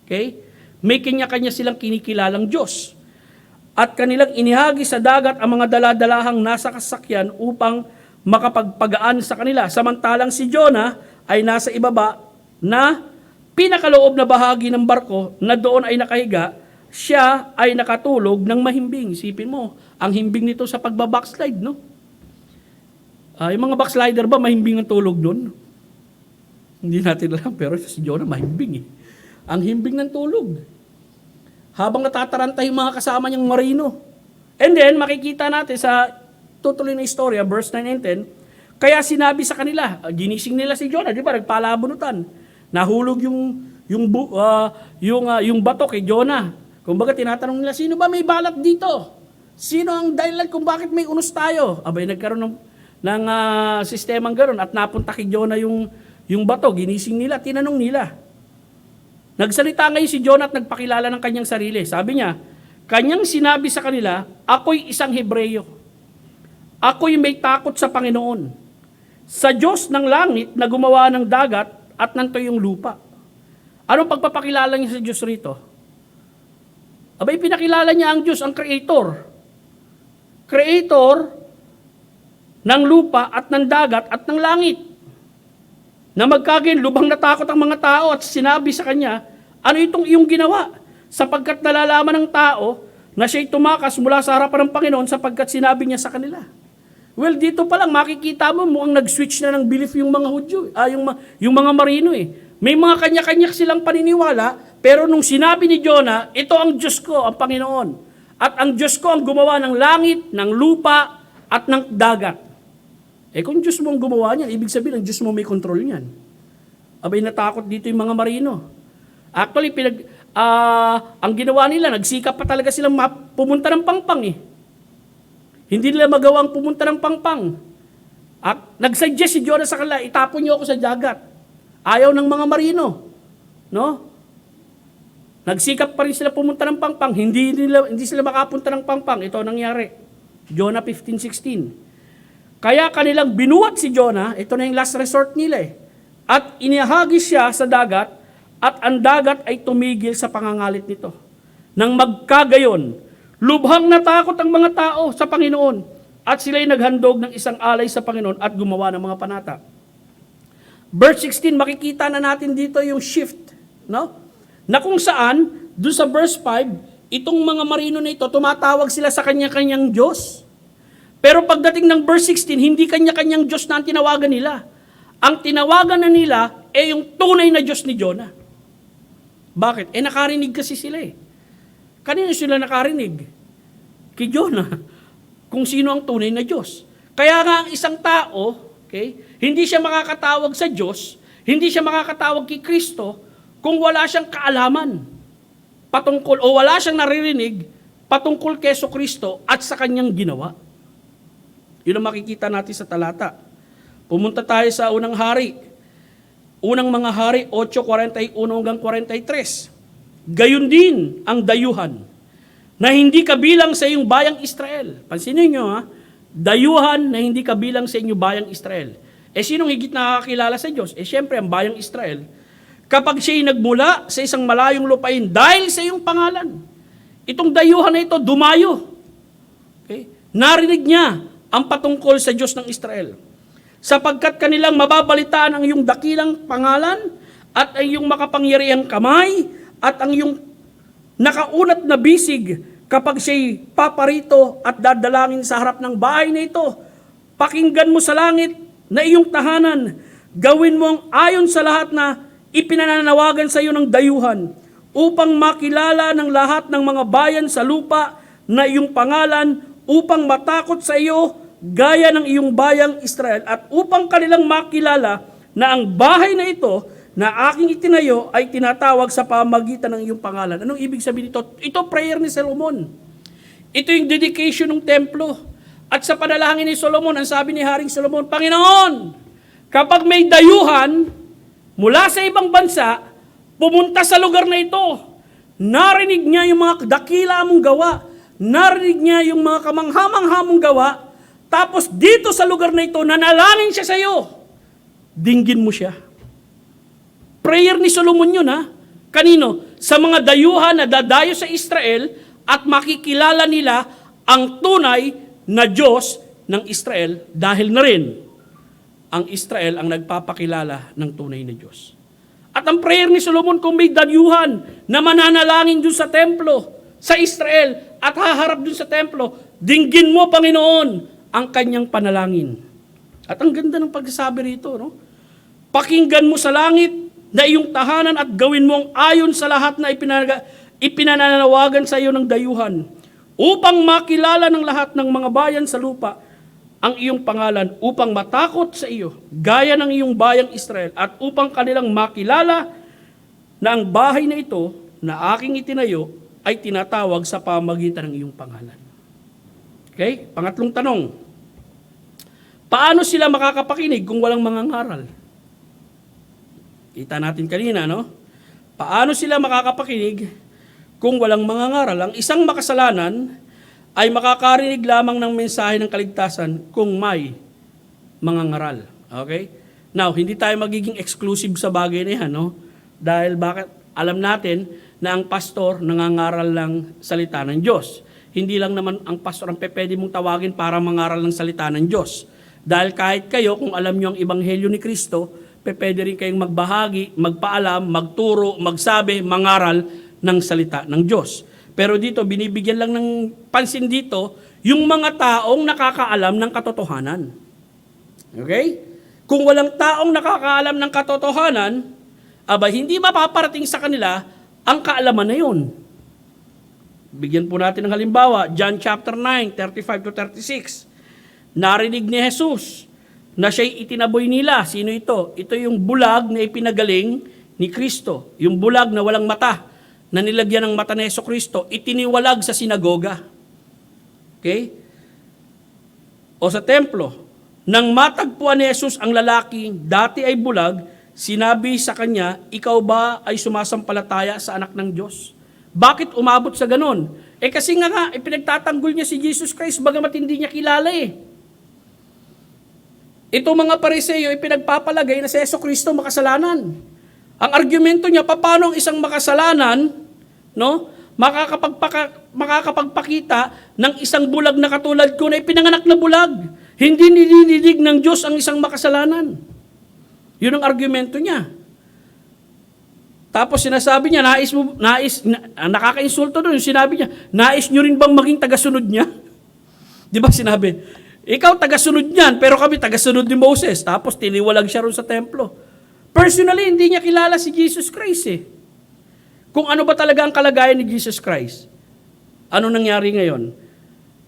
B: okay, may kanya-kanya silang kinikilalang Diyos. At kanilang inihagi sa dagat ang mga daladalahang nasa kasakyan upang makapagpagaan sa kanila. Samantalang si Jonah ay nasa ibaba na pinakaloob na bahagi ng barko na doon ay nakahiga, siya ay nakatulog ng mahimbing. Isipin mo, ang himbing nito sa pagbabackslide, no? Yung mga backslider ba, mahimbing ang tulog doon? Hindi natin alam, pero si Jonah mahimbing. Ang himbing ng tulog. Habang natataranta yung mga kasama niyang marino. And then, makikita natin sa tutuloy na istorya, verse 9 and 10, kaya sinabi sa kanila, ginising nila si Jonah, di ba, nagpalabunutan. Nahulog yung bato kay Jonah. Kumbaga, tinatanong nila, sino ba may balat dito? Sino ang dahilan kung bakit may unos tayo? Abay, nagkaroon ng sistemang gano'n at napunta kay Jonah yung bato, ginising nila, tinanong nila. Nagsalita ngayon si Jonah at nagpakilala ng kanyang sarili. Sabi niya, kanyang sinabi sa kanila, ako'y isang Hebreyo. Ako'y may takot sa Panginoon, sa Diyos ng langit na gumawa ng dagat at ng tuyong lupa. Anong pagpapakilala niya sa Diyos rito? Abay, pinakilala niya ang Diyos, ang Creator. Creator ng lupa at ng dagat at ng langit. Na magkagayon, lubhang natakot ang mga tao at sinabi sa kanya, ano itong iyong ginawa? Sapagkat nalalaman ng tao na siya'y tumakas mula sa harapan ng Panginoon sapagkat sinabi niya sa kanila. Well, dito pa lang makikita mo mukhang nag-switch na ng belief yung mga Hudyo, yung mga marino eh. May mga kanya-kanya silang paniniwala, pero nung sinabi ni Jonah, ito ang Diyos ko, ang Panginoon. At ang Diyos ko ang gumawa ng langit, ng lupa, at ng dagat. Eh kung Diyos mo ang gumawa niyan, ibig sabihin ang Diyos mo may control niyan. Abay, natakot dito yung mga marino. Actually, ang ginawa nila, nagsikap pa talaga silang pumunta ng pangpang eh. Hindi nila magawang pumunta ng pangpang. At nag-suggest si Jonah sa kanila, itapon niyo ako sa dagat. Ayaw ng mga marino. No? Nagsikap pa rin sila pumunta ng pangpang. Hindi sila makapunta ng pangpang. Ito ang nangyari. Jonah 15:16. Kaya kanilang binuhat si Jonah, ito na yung last resort nila eh. At inihagis siya sa dagat, at ang dagat ay tumigil sa pangangalit nito. Nang magkagayon, lubhang natakot ang mga tao sa Panginoon, at sila'y naghandog ng isang alay sa Panginoon at gumawa ng mga panata. Verse 16, makikita na natin dito yung shift, no? Na kung saan, doon sa verse 5, itong mga marino na ito, tumatawag sila sa kanya-kanyang Diyos. Pero pagdating ng verse 16, hindi kanya-kanyang Diyos na ang tinawagan nila. Ang tinawagan na nila ay yung tunay na Diyos ni Jonah. Bakit? Nakarinig kasi sila eh. Kanino sila nakarinig? Kay Jonah. Kung sino ang tunay na Diyos. Kaya nga ang isang tao, okay, hindi siya makakatawag sa Diyos, hindi siya makakatawag kay Kristo, kung wala siyang kaalaman patungkol o wala siyang naririnig patungkol kay Kristo at sa kanyang ginawa. Yun ang makikita natin sa talata. Pumunta tayo sa unang hari. Unang mga hari, 8:41 hanggang 43. Gayon din ang dayuhan na hindi kabilang sa iyong bayang Israel. Pansinin nyo dayuhan na hindi kabilang sa inyong bayang Israel. Sinong higit nakakilala sa Diyos? Siyempre ang bayang Israel. Kapag siya'y nagmula sa isang malayong lupain dahil sa iyong pangalan, itong dayuhan na ito dumayo. Okay? Narinig niya ang patungkol sa Diyos ng Israel. Sapagkat kanilang mababalitaan ang iyong dakilang pangalan at ang iyong makapangyarihang kamay at ang iyong nakaunat na bisig kapag siya'y paparito at dadalangin sa harap ng bahay na ito. Pakinggan mo sa langit na iyong tahanan. Gawin mo ang ayon sa lahat na ipinananawagan sa iyo ng dayuhan upang makilala ng lahat ng mga bayan sa lupa na iyong pangalan upang matakot sa iyo gaya ng iyong bayang Israel at upang kanilang makilala na ang bahay na ito na aking itinayo ay tinatawag sa pamagitan ng iyong pangalan. Anong ibig sabihin nito? Ito prayer ni Solomon. Ito yung dedication ng templo. At sa panalangin ni Solomon, ang sabi ni Haring Solomon, Panginoon, kapag may dayuhan mula sa ibang bansa, pumunta sa lugar na ito, narinig niya yung mga dakila mong gawa, narinig niya yung mga kamangha-mangha mong gawa, tapos dito sa lugar na ito, nanalangin siya sa iyo, dinggin mo siya. Prayer ni Solomon yun, ha? Kanino? Sa mga dayuhan na dadayo sa Israel at makikilala nila ang tunay na Diyos ng Israel dahil na rin ang Israel ang nagpapakilala ng tunay na Diyos. At ang prayer ni Solomon kung may dayuhan na mananalangin dun sa templo, sa Israel at haharap dun sa templo, dinggin mo, Panginoon, ang kanyang panalangin. At ang ganda ng pagsasabi rito, no? Pakinggan mo sa langit na iyong tahanan at gawin mong ayon sa lahat na ipinananawagan sa iyo ng dayuhan, upang makilala ng lahat ng mga bayan sa lupa ang iyong pangalan, upang matakot sa iyo, gaya ng iyong bayang Israel, at upang kanilang makilala na ang bahay na ito na aking itinayo ay tinatawag sa pamagitan ng iyong pangalan. Okay? Pangatlong tanong, paano sila makakapakinig kung walang mangangaral? Kita natin kanina, no? Paano sila makakapakinig kung walang mangangaral? Ang isang makasalanan ay makakarinig lamang ng mensahe ng kaligtasan kung may mangangaral. Okay? Now, hindi tayo magiging exclusive sa bagay na yan, no? Dahil bakit? Alam natin na ang pastor nangangaral ng salita ng Diyos. Hindi lang naman ang pastor ang pwede mong tawagin para mangaral ng salita ng Diyos. Dahil kahit kayo, kung alam nyo ang ebanghelyo ni Kristo, pwede rin kayong magbahagi, magpaalam, magturo, magsabi, mangaral ng salita ng Diyos. Pero dito, binibigyan lang ng pansin dito, yung mga taong nakakaalam ng katotohanan. Okay? Kung walang taong nakakaalam ng katotohanan, hindi mapaparating sa kanila ang kaalaman na yun. Bigyan po natin ng halimbawa, John chapter 9, 35 to 36. Narinig ni Jesus na siya'y itinaboy nila. Sino ito? Ito yung bulag na ipinagaling ni Kristo. Yung bulag na walang mata, na nilagyan ng mata ni Jesucristo, itiniwalag sa sinagoga. Okay? O sa templo, nang matagpuan ni Jesus ang lalaki, dati ay bulag, sinabi sa kanya, ikaw ba ay sumasampalataya sa anak ng Diyos? Bakit umabot sa ganon? Kasi nga, ipinagtatanggol niya si Jesus Christ, bagamat hindi niya kilala eh. Ito mga Pariseo, ipinagpapalagay na si Jesucristo makasalanan. Ang argumento niya, paano ang isang makasalanan, no, makakapagpakita ng isang bulag na katulad ko na ipinanganak na bulag. Hindi nililinig ng Diyos ang isang makasalanan. Yun ang argumento niya. Tapos sinasabi niya, nakaka-insulto doon, sinabi niya, nais nyo rin bang maging tagasunod niya? Di ba sinabi, ikaw tagasunod niyan, pero kami tagasunod ni Moses. Tapos tiniwalag siya ron sa templo. Personally, hindi niya kilala si Jesus Christ eh. Kung ano ba talaga ang kalagayan ni Jesus Christ. Ano nangyari ngayon?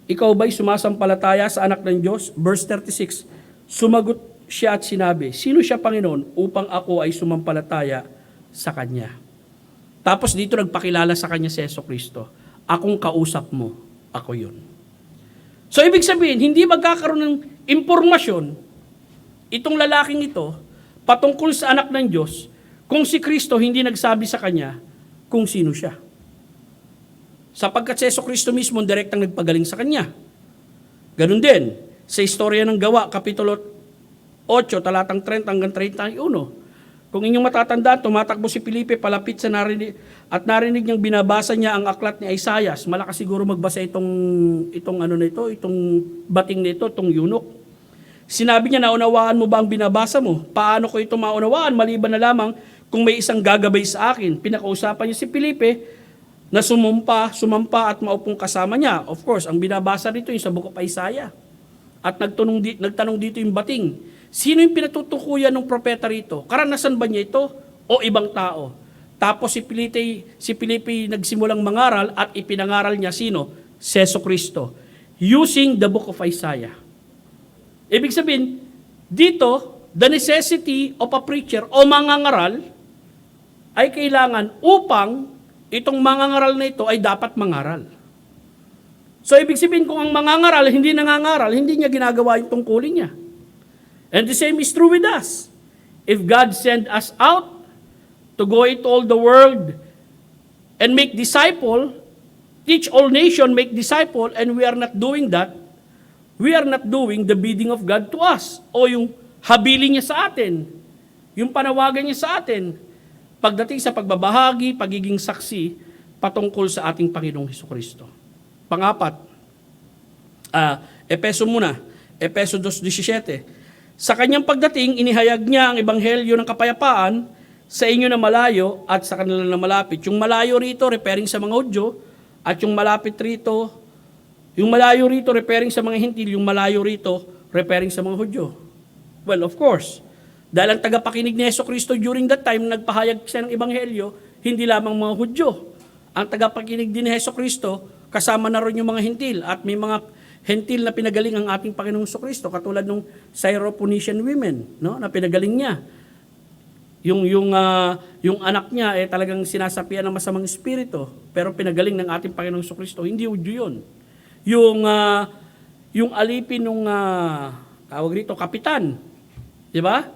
B: Ikaw ba'y sumasampalataya sa anak ng Diyos? Verse 36, sumagot siya at sinabi, sino siya, Panginoon, upang ako ay sumampalataya sa Kanya? Tapos dito nagpakilala sa Kanya si Jesucristo. Akong kausap mo, ako yun. So, ibig sabihin, hindi magkakaroon ng impormasyon itong lalaking ito patungkol sa anak ng Diyos kung si Kristo hindi nagsabi sa kanya kung sino siya. Sapagkat si Jesucristo mismo direktang nagpagaling sa kanya. Ganun din, sa istorya ng Gawa, Kapitulo 8, talatang 30 hanggang 31. Kung inyong matatandaan, tumatakbo si Felipe palapit sa narinig niyang binabasa niya ang aklat ni Isaiah. Malakas siguro magbasa itong bating nito, itong eunuch. Sinabi niya, naunawaan mo ba ang binabasa mo? Paano ko ito maunawaan? Maliban na lamang kung may isang gagabay sa akin. Pinakausapan niya si Felipe na sumampa at maupong kasama niya. Of course, ang binabasa dito yung sa Book of Isaiah. At nagtanong dito yung bating, sino yung pinatutukuyan ng propeta rito? Karanasan ba niya ito o ibang tao? Tapos si Felipe nagsimulang mangaral at ipinangaral niya sino? Si Jesucristo. Using the Book of Isaiah. Ibig sabihin, dito, the necessity of a preacher o mangangaral ay kailangan upang itong mangangaral na ito ay dapat mangaral. So, ibig sabihin, kung ang mangangaral, hindi nangangaral, hindi niya ginagawa yung tungkulin niya. And the same is true with us. If God send us out to go into all the world and make disciple, teach all nation, make disciple, and we are not doing that, we are not doing the bidding of God to us. O yung habilin niya sa atin, yung panawagan niya sa atin, pagdating sa pagbabahagi, pagiging saksi, patungkol sa ating Panginoong Hesukristo. Pangapat, Epeso muna, Epeso 2:17. Sa kanyang pagdating, inihayag niya ang ebanghelyo ng kapayapaan sa inyo na malayo at sa kanila na malapit. Yung malayo rito, referring sa mga Hudyo, at yung malapit rito, yung malayo rito, referring sa mga Hintil, yung malayo rito, referring sa mga Hudyo. Well, of course, dahil ang tagapakinig ni Hesukristo during that time, nagpahayag siya ng ebanghelyo, hindi lamang mga Hudyo. Ang tagapakinig din ni Hesukristo, kasama na rin yung mga Hintil, at may mga Hentil na pinagaling ang ating Panginoong Hesukristo, katulad ng Syrophoenician women, no, na pinagaling niya. Yung anak niya talagang sinasapian ng masamang espiritu, pero pinagaling ng ating Panginoong Hesukristo, hindi Hudyo yun. Yung alipin ng tawag rito, kapitan, di ba?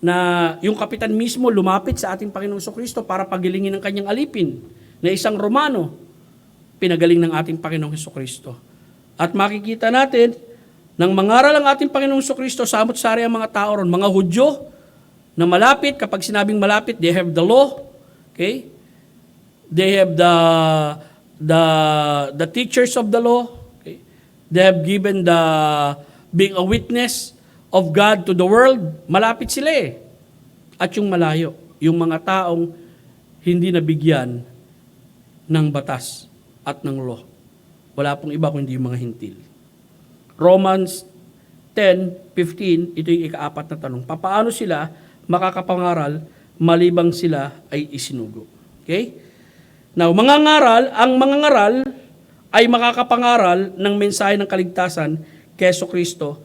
B: Na yung kapitan mismo lumapit sa ating Panginoong Hesukristo para pagilingin ang kanyang alipin na isang Romano, pinagaling ng ating Panginoong Hesukristo. At makikita natin, nang mangaral ang ating Panginoong Hesukristo, samot-sari ang mga tao ron, mga Hudyo, na malapit, kapag sinabing malapit, they have the law, okay? They have the teachers of the law, okay? They have given being a witness of God to the world, malapit sila eh. At yung malayo, yung mga taong hindi nabigyan ng batas at ng law. Wala pong iba kundi yung mga Hintil. Romans 10:15, ito yung ikaapat na tanong. Papaano sila makakapangaral malibang sila ay isinugo? Okay? Now, ang mangangaral ay makakapangaral ng mensahe ng kaligtasan kay Hesukristo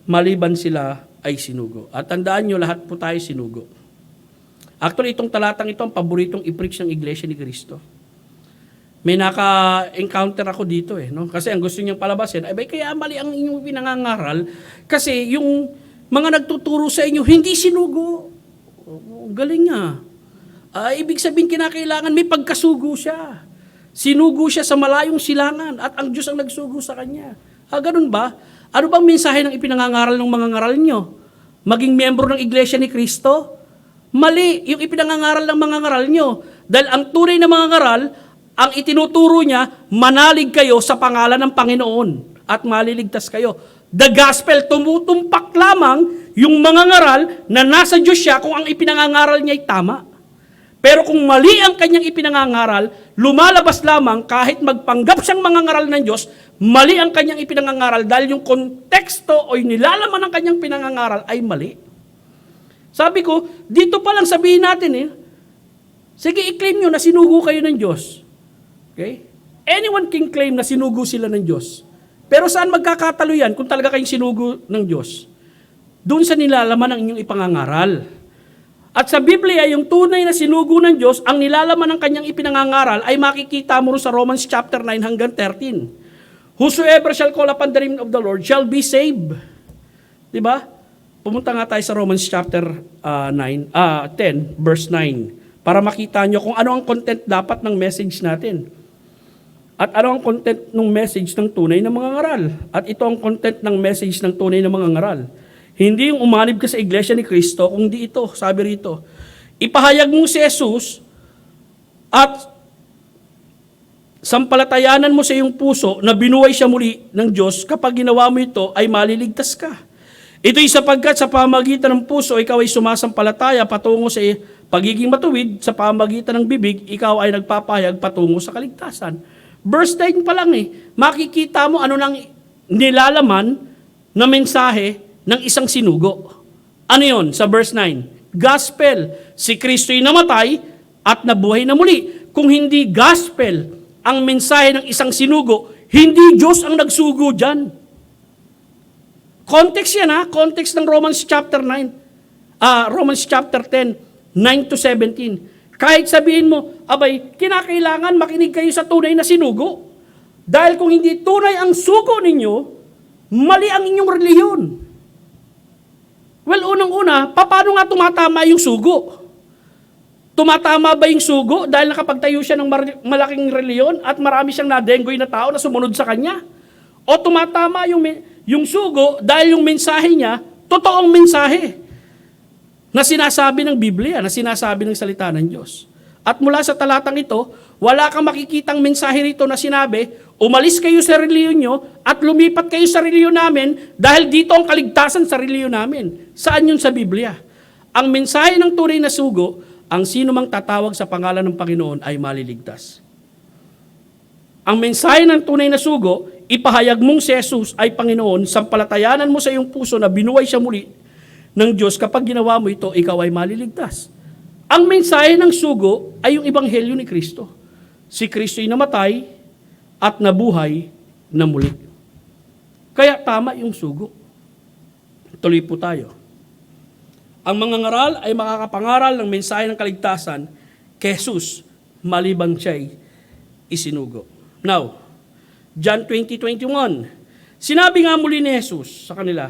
B: maliban sila ay sinugo. At tandaan nyo, lahat po tayo sinugo. Actually, itong talatang ito ang paboritong i-preach ng Iglesia ni Cristo. May naka-encounter ako dito no? Kasi ang gusto niyang palabasin, kaya mali ang inyong pinangangaral kasi yung mga nagtuturo sa inyo, hindi sinugo. Galing nga. Ibig sabihin kinakailangan may pagkasugo siya. Sinugo siya sa malayong silangan at ang Diyos ang nagsugo sa kanya. Ganun ba? Ano bang mensahe ng ipinangangaral ng mga ngaral nyo? Maging miyembro ng Iglesia ni Cristo? Mali yung ipinangangaral ng mga ngaral nyo. Dahil ang tunay na mga ngaral, ang itinuturo niya, manalig kayo sa pangalan ng Panginoon at maliligtas kayo. The gospel, tumutumpak lamang yung mga ngaral na nasa Diyos siya kung ang ipinangangaral niya ay tama. Pero kung mali ang kanyang ipinangangaral, lumalabas lamang kahit magpanggap siyang mga ngaral ng Diyos, mali ang kanyang ipinangangaral dahil yung konteksto o yung nilalaman ng kanyang pinangangaral ay mali. Sabi ko, dito pa lang sabihin natin sige, i-claim nyo na sinugo kayo ng Diyos. Okay? Anyone can claim na sinugo sila ng Diyos. Pero saan magkakatalo yan kung talaga kayong sinugo ng Diyos? Doon sa nilalaman ng inyong ipangangaral. At sa Biblia, yung tunay na sinugo ng Diyos, ang nilalaman ng kanyang ipinangangaral ay makikita mo sa Romans chapter 9 hanggang 13. Whosoever shall call upon the name of the Lord shall be saved. Diba? Pumunta nga tayo sa Romans chapter 10, verse 9, para makita nyo kung ano ang content dapat ng message natin. At ano ang content ng message ng tunay na mga ngaral. At ito ang content ng message ng tunay na mga ngaral. Hindi yung umanib ka sa Iglesia ni Cristo, kundi ito, sabi rito, ipahayag mo si Jesus at sampalatayanan mo sa iyong puso na binuhay siya muli ng Diyos, kapag ginawa mo ito ay maliligtas ka. Ito'y sapagkat sa pamagitan ng puso, ikaw ay sumasampalataya patungo sa pagiging matuwid, sa pamagitan ng bibig, ikaw ay nagpapahayag patungo sa kaligtasan. Verse 9 pa lang makikita mo ano nang nilalaman na mensahe ng isang sinugo. Ano yon sa verse 9? Gospel, si Kristo'y namatay at nabuhay na muli. Kung hindi gospel ang mensahe ng isang sinugo, hindi Diyos ang nagsugo dyan. Context yan context ng Romans chapter 9. Romans chapter 10, 9 to 17. Kahit sabihin mo, kinakailangan makinig kayo sa tunay na sinugo. Dahil kung hindi tunay ang sugo ninyo, mali ang inyong relihiyon. Well, unang-una, paano nga tumatama yung sugo? Tumatama ba yung sugo dahil nakapagtayo siya ng malaking reliyon at marami siyang nadenggoy na tao na sumunod sa kanya? O tumatama yung sugo dahil yung mensahe niya, totoong mensahe na sinasabi ng Biblia, na sinasabi ng salita ng Diyos. At mula sa talatang ito, wala kang makikitang mensahe rito na sinabi, umalis kayo sa reliyon nyo at lumipat kayo sa reliyon namin dahil dito ang kaligtasan sa reliyon namin. Saan yun sa Biblia? Ang mensahe ng tunay na sugo, ang sino mang tatawag sa pangalan ng Panginoon ay maliligtas. Ang mensahe ng tunay na sugo, ipahayag mong si Jesus ay Panginoon, sampalatayanan mo sa iyong puso na binuhay siya muli ng Diyos, kapag ginawa mo ito, ikaw ay maliligtas. Ang mensahe ng sugo ay yung ebanghelyo ni Kristo. Si Kristo ay namatay at nabuhay na muli. Kaya tama yung sugo. Tuloy po tayo. Ang mga ngaral ay makakapangaral ng mensahe ng kaligtasan kay Jesus, maliban siya'y isinugo. Now, John 20:21, sinabi nga muli ni Jesus sa kanila,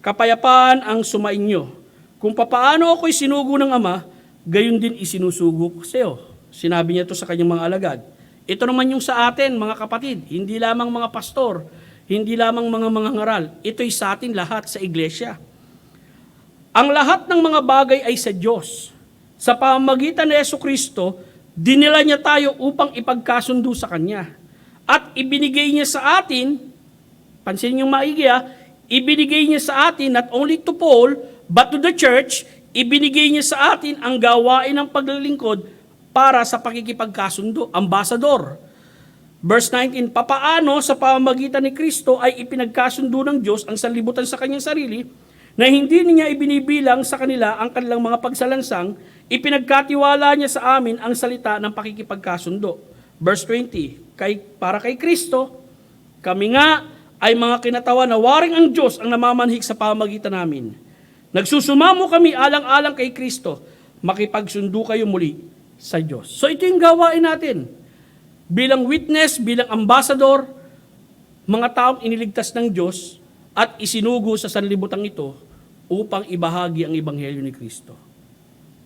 B: kapayapaan ang sumainyo. Kung papaano ako'y sinugo ng Ama, gayon din isinusugo ko sa iyo. Sinabi niya ito sa kanyang mga alagad. Ito naman yung sa atin, mga kapatid, hindi lamang mga pastor, hindi lamang mga ngaral. Ito'y sa atin lahat sa iglesia. Ang lahat ng mga bagay ay sa Diyos. Sa pamamagitan ni Jesucristo, dinila niya tayo upang ipagkasundo sa Kanya. At ibinigay niya sa atin, pansinin niyo maigi ibinigay niya sa atin not only to Paul, but to the church, ibinigay niya sa atin ang gawain ng paglilingkod para sa pakikipagkasundo, ambassador. Verse 19, papaano sa pamamagitan ni Kristo ay ipinagkasundo ng Diyos ang sanlibutan sa kanyang sarili, na hindi niya ibinibilang sa kanila ang kanilang mga pagsalansang, ipinagkatiwala niya sa amin ang salita ng pakikipagkasundo. Verse 20, para kay Kristo, kami nga ay mga kinatawa na waring ang Diyos ang namamanhik sa pamamagitan namin. Nagsusumamo kami alang-alang kay Kristo, makipagsundo kayo muli sa Diyos. So ito yung gawain natin. Bilang witness, bilang ambassador, mga taong iniligtas ng Diyos at isinugo sa sanlibutan ito upang ibahagi ang ebanghelyo ni Kristo.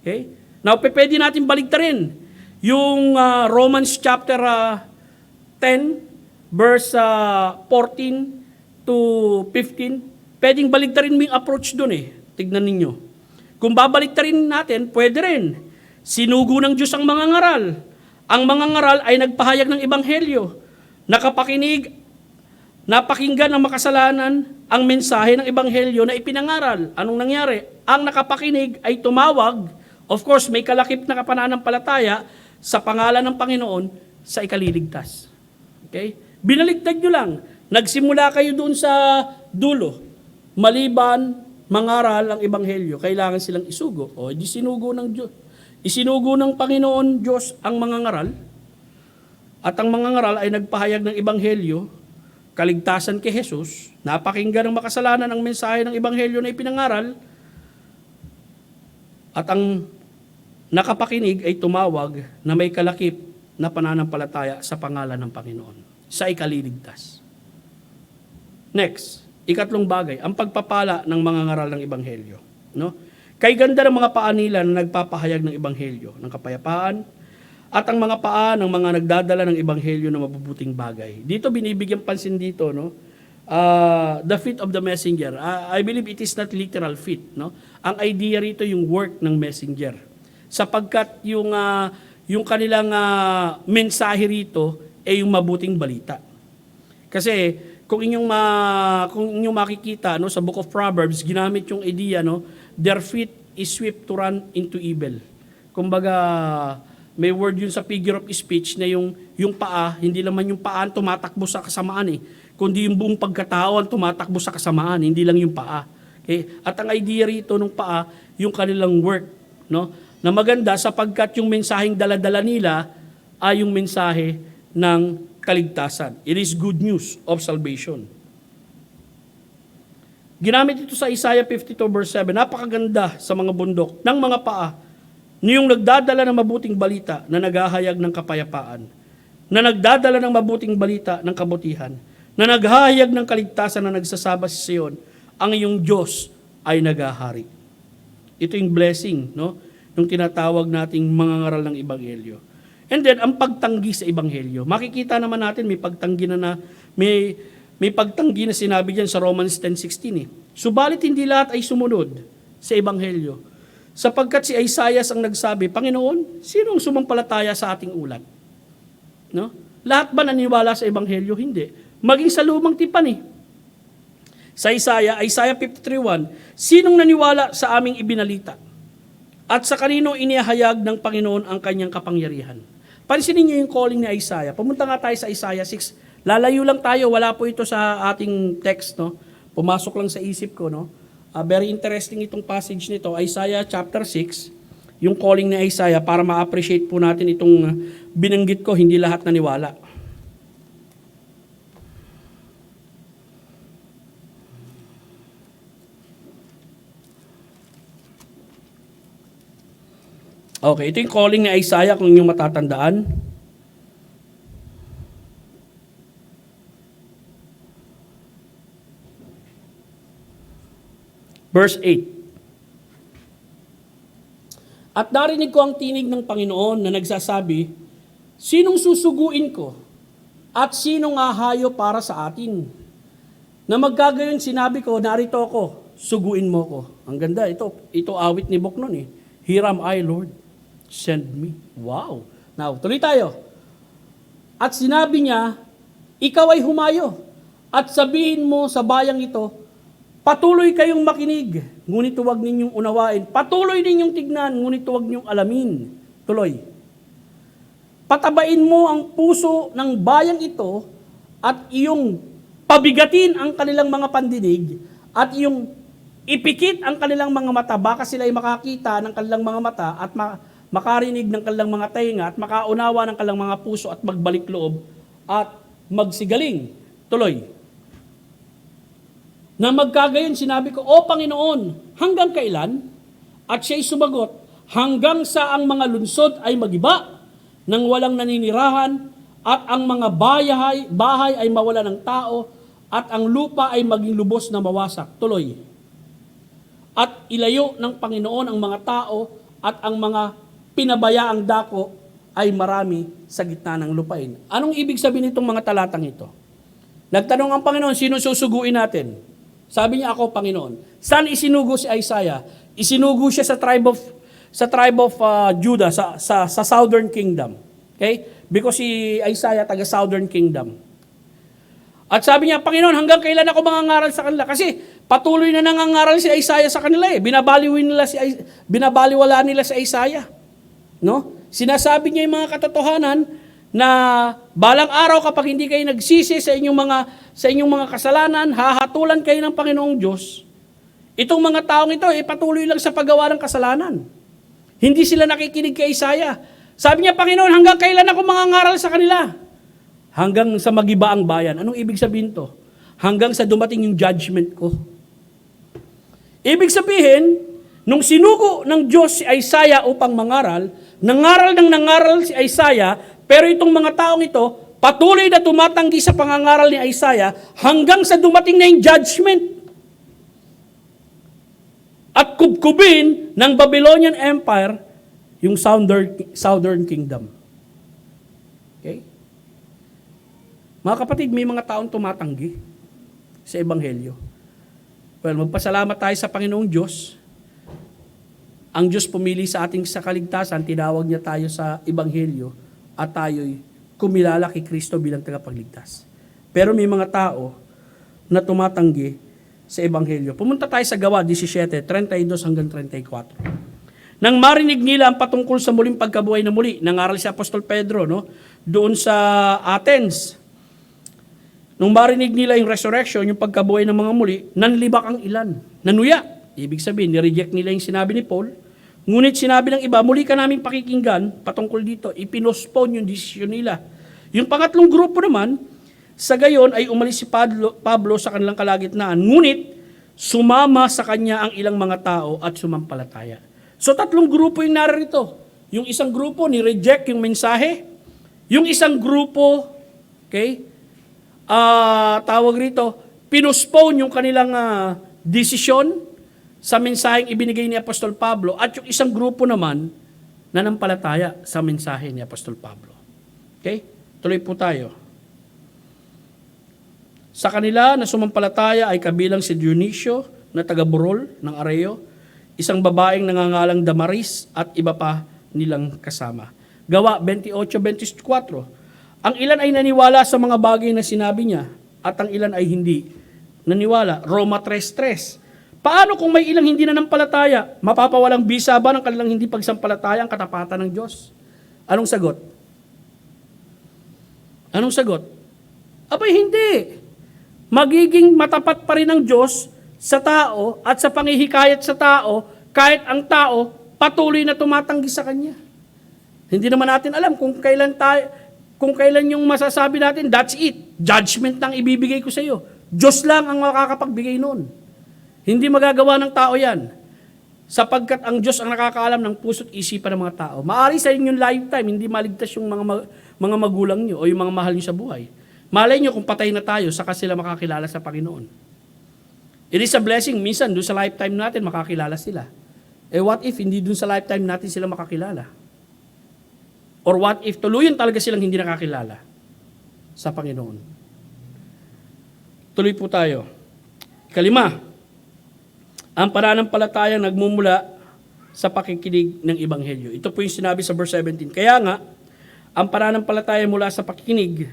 B: Okay? Now, pwede natin baligtarin yung Romans chapter 10, verse 14 to 15. Pwedeng baligtarin mo yung approach dun Tignan ninyo. Kung babaligtarin natin, pwede rin. Sinugo ng Diyos ang mga ngaral. Ang mga ngaral ay nagpahayag ng ebanghelyo. Napakinggan ng makasalanan ang mensahe ng ebanghelyo na ipinangaral. Anong nangyari? Ang nakapakinig ay tumawag, of course, may kalakip na kapananampalataya sa pangalan ng Panginoon sa ikaliligtas. Okay? Binaligtad nyo lang. Nagsimula kayo doon sa dulo. Maliban, mangaral ang ebanghelyo, kailangan silang isugo. O, di sinugo ng Diyos. Isinugo ng Panginoon Diyos ang mga ngaral. At ang mga ngaral ay nagpahayag ng ebanghelyo, kaligtasan kay Jesus, napakinggan ng makasalanan ang mensahe ng ebanghelyo na ipinangaral, at ang nakapakinig ay tumawag na may kalakip na pananampalataya sa pangalan ng Panginoon, sa ikaliligtas. Next, ikatlong bagay, ang pagpapala ng mga ngaral ng ebanghelyo. No? Kay ganda ng mga paa nila na nagpapahayag ng ebanghelyo, ng kapayapaan, at ang mga paa ng mga nagdadala ng ebanghelyo na mabubuting bagay. Dito binibigyan pansin dito, no? The feet of the messenger. I believe it is not literal feet, no? Ang idea rito yung work ng messenger. Sapagkat yung kanilang mensahe rito ay yung mabuting balita. Kasi kung inyong makikita no sa Book of Proverbs, ginamit yung idea no, their feet is swift to run into evil. Kumbaga may word yun sa figure of speech na yung paa, hindi naman yung paa tumatakbo sa kasamaan kundi yung buong pagkatao ang tumatakbo sa kasamaan, hindi lang yung paa. Okay? At ang idea rito ng paa, yung kanilang work, no? Na maganda sapagkat yung mensaheng dala-dala nila ay yung mensahe ng kaligtasan. It is good news of salvation. Ginamit ito sa Isaiah 52 verse 7, napakaganda sa mga bundok ng mga paa, niyong nagdadala ng mabuting balita na naghahayag ng kapayapaan, na nagdadala ng mabuting balita ng kabutihan, na naghahayag ng kaligtasan na nagsasaba sa Sion, ang iyong Diyos ay naghahari. Ito yung blessing, no? Nung tinatawag nating mga ngaral ng Ebanghelyo. And then, ang pagtanggi sa Ebanghelyo. Makikita naman natin, may pagtanggi may pagtanggi na sinabi diyan sa Romans 10:16 eh. Subalit hindi lahat ay sumunod sa Ebanghelyo. Sapagkat si Isaiah ang nagsabi, Panginoon, sino ang sumampalataya sa ating ulat? No? Lahat ba naniwala sa Ebanghelyo? Hindi. Maging sa lumang tipan eh. Sa Isaiah 53:1, sinong naniwala sa aming ibinalita? At sa kanino inihayag ng Panginoon ang kanyang kapangyarihan? Pansinin niyo yung calling ni Isaiah. Pumunta nga tayo sa Isaiah 6. Lalayo lang tayo, wala po ito sa ating text, no? Pumasok lang sa isip ko, no? Very interesting itong passage nito, Isaiah chapter 6, yung calling ni Isaiah, para ma-appreciate po natin itong binanggit ko, hindi lahat naniwala. Okay, ito yung calling ni Isaiah kung inyong matatandaan. Verse 8. At narinig ko ang tinig ng Panginoon na nagsasabi, sinong susuguin ko at sinong ahayo para sa atin? Na magkagayon sinabi ko, narito ako, suguin mo ko. Ang ganda, ito awit ni Boknon eh. Here am I, Lord, send me. Wow. Now, tuloy tayo. At sinabi niya, ikaw ay humayo at sabihin mo sa bayang ito, patuloy kayong makinig, ngunit huwag ninyong unawain. Patuloy ninyong tignan, ngunit huwag ninyong alamin. Tuloy. Patabain mo ang puso ng bayang ito at iyong pabigatin ang kanilang mga pandinig at iyong ipikit ang kanilang mga mata. Baka sila ay makakita ng kanilang mga mata at makarinig ng kanilang mga tainga at makaunawa ng kanilang mga puso at magbalik loob at magsigaling. Tuloy. Na magkagayon, sinabi ko, O Panginoon, hanggang kailan? At siya'y sumagot, hanggang sa ang mga lunsod ay magiba, nang walang naninirahan, at ang mga bahay ay mawala ng tao, at ang lupa ay maging lubos na mawasak. Tuloy. At ilayo ng Panginoon ang mga tao, at ang mga pinabayaang dako ay marami sa gitna ng lupain. Anong ibig sabihin nitong mga talatang ito? Nagtanong ang Panginoon, sino susuguin natin? Sabi niya, ako, Panginoon. Saan isinugo si Isaiah? Isinugo siya sa tribe of Judah, sa southern kingdom. Okay? Because si Isaiah taga southern kingdom. At sabi niya, Panginoon, hanggang kailan ako mangangaral sa kanila? Kasi patuloy na nangangaral si Isaiah sa kanila eh. Binabaliwala nila si Isaiah. No? Sinasabi niya yung mga katotohanan na balang araw kapag hindi kayo nagsisi sa inyong mga kasalanan, hahatulan kayo ng Panginoong Diyos. Itong mga taong ito, patuloy lang sa paggawa ng kasalanan. Hindi sila nakikinig kay Isaiah. Sabi niya, Panginoon, hanggang kailan ako mangangaral sa kanila? Hanggang sa magiba ang bayan. Anong ibig sabihin to? Hanggang sa dumating yung judgment ko. Ibig sabihin, nung sinugo ng Diyos si Isaiah upang mangaral nangaral si Isaiah, pero itong mga taong ito, patuloy na tumatanggi sa pangangaral ni Isaiah hanggang sa dumating na yung judgment. At kubkubin ng Babylonian Empire yung Southern Kingdom. Okay? Mga kapatid, may mga taong tumatanggi sa Ebanghelyo. Well, magpasalamat tayo sa Panginoong Diyos. Ang Diyos pumili sa ating sa kaligtasan, tinawag niya tayo sa Ebanghelyo at tayo'y kumilala kay Kristo bilang tagapagligtas. Pero may mga tao na tumatanggi sa Ebanghelyo. Pumunta tayo sa Gawa 17, 32 hanggang 34. Nang marinig nila ang patungkol sa muling pagkabuhay na muli, nangaral si Apostol Pedro, no? Doon sa Athens. Nung marinig nila yung resurrection, yung pagkabuhay ng mga muli, nanlibak ang ilan. Nanuya. Ibig sabihin, nireject nila yung sinabi ni Paul. Ngunit sinabi ng iba, muli ka namin pakikinggan patungkol dito. Ipinospone yung desisyon nila. Yung pangatlong grupo naman, sa gayon ay umalis si Pablo sa kanilang kalagitnaan. Ngunit, sumama sa kanya ang ilang mga tao at sumampalataya. So tatlong grupo yung narito. Yung isang grupo ni-reject yung mensahe. Yung isang grupo, okay, tawag rito, pinuspone yung kanilang desisyon sa mensaheng ibinigay ni Apostol Pablo, at yung isang grupo naman nanampalataya sa mensahe ni Apostol Pablo. Okay? Tuloy po tayo. Sa kanila na sumampalataya ay kabilang si Dionisio na taga Burol ng Areo, isang babaeng nangangalang Damaris at iba pa nilang kasama. Gawa 28:24. Ang ilan ay naniwala sa mga bagay na sinabi niya at ang ilan ay hindi naniwala. Roma 3:3. Paano kung may ilang hindi nanampalataya? Mapapawalang bisa ba ng kanilang hindi pagsampalataya ang katapatan ng Diyos? Anong sagot? Anong sagot? Abay, hindi. Magiging matapat pa rin ang Diyos sa tao at sa panghihikayat sa tao kahit ang tao patuloy na tumatanggi sa Kanya. Hindi naman natin alam kung kailan yung masasabi natin, that's it. Judgment lang ibibigay ko sa iyo. Diyos lang ang makakapagbigay noon. Hindi magagawa ng tao yan. Sapagkat ang Diyos ang nakakaalam ng puso't isipan ng mga tao. Maari sa inyong lifetime, hindi maligtas yung mga magulang nyo o yung mga mahal nyo sa buhay. Malay nyo kung patay na tayo, saka sila makakilala sa Panginoon. It is a blessing, minsan doon sa lifetime natin makakilala sila. What if hindi doon sa lifetime natin sila makakilala? Or what if tuluyan talaga silang hindi nakakilala sa Panginoon? Tuloy po tayo. 5, ang pananampalatayang nagmumula sa pakikinig ng Ebanghelyo. Ito po yung sinabi sa verse 17. Kaya nga, ang pananampalataya mula sa pakikinig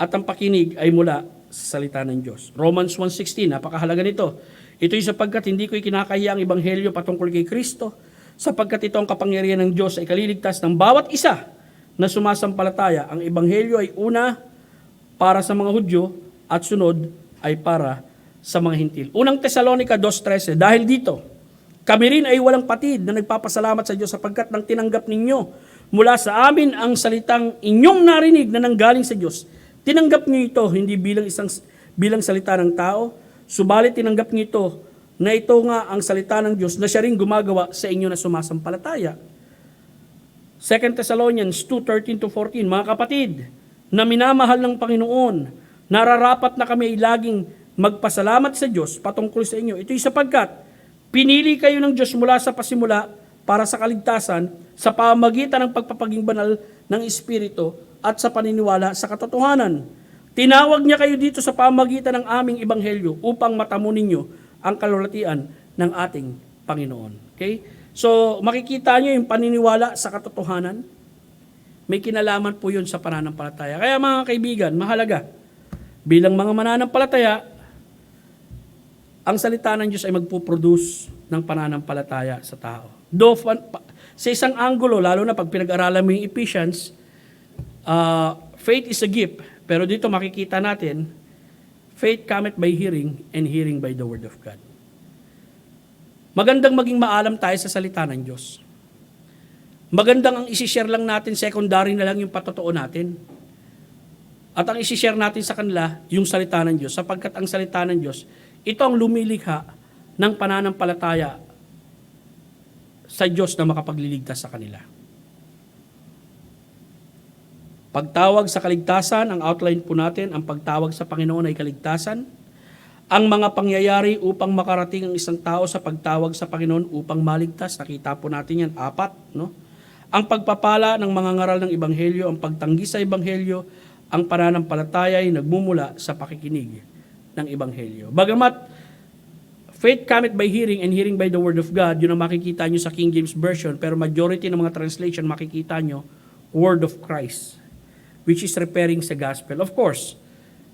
B: at ang pakinig ay mula sa salita ng Diyos. Romans 1:16, napakahalaga nito. Ito'y sapagkat hindi ko ikinakahiya ang Ebanghelyo patungkol kay Kristo, sapagkat ito ang kapangyarihan ng Diyos ay kaliligtas ng bawat isa na sumasampalataya. Ang Ebanghelyo ay una para sa mga Hudyo at sunod ay para sa mga Hintil. Unang Tesalonica 2:13, dahil dito, kami rin ay walang patid na nagpapasalamat sa Diyos sapagkat nang tinanggap ninyo mula sa amin ang salitang inyong narinig na nanggaling sa Diyos. Tinanggap niyo ito hindi bilang salita ng tao, subalit tinanggap niyo ito na ito nga ang salita ng Diyos na siya rin gumagawa sa inyo na sumasampalataya. 2 Thessalonians 2:13-14, mga kapatid, na minamahal ng Panginoon, nararapat na kami ay laging magpasalamat sa Diyos patungkol sa inyo. Ito'y sapagkat pinili kayo ng Diyos mula sa pasimula para sa kaligtasan sa pamamagitan ng pagpapaging banal ng Espiritu at sa paniniwala sa katotohanan. Tinawag niya kayo dito sa pamamagitan ng aming Ebanghelyo upang matamo ninyo ang kalulatian ng ating Panginoon. Okay? So, makikita niyo yung paniniwala sa katotohanan. May kinalaman po yun sa pananampalataya. Kaya mga kaibigan, mahalaga. Bilang mga mananampalataya, ang salita ng Diyos ay magpuproduce ng pananampalataya sa tao. Though, sa isang anggulo, lalo na pag pinag-aralan mo yung Ephesians, faith is a gift. Pero dito makikita natin, faith cometh by hearing and hearing by the word of God. Magandang maging maalam tayo sa salita ng Diyos. Magandang ang isi-share lang natin, secondary na lang yung patotoo natin. At ang isi-share natin sa kanila, yung salita ng Diyos. Sapagkat ang salita ng Diyos, ito ang lumilikha ng pananampalataya sa Diyos na makapagliligtas sa kanila. Pagtawag sa kaligtasan, ang outline po natin, ang pagtawag sa Panginoon ay kaligtasan. Ang mga pangyayari upang makarating ang isang tao sa pagtawag sa Panginoon upang maligtas, nakita po natin yan, 4, no? Ang pagpapala ng mga ngaral ng Ebanghelyo, ang pagtanggi sa Ebanghelyo, ang pananampalataya ay nagmumula sa pakikinig ng Ebanghelyo. Bagamat faith cometh by hearing and hearing by the word of God, yun ang makikita nyo sa King James Version, pero majority ng mga translation makikita nyo, word of Christ, which is referring sa gospel. Of course,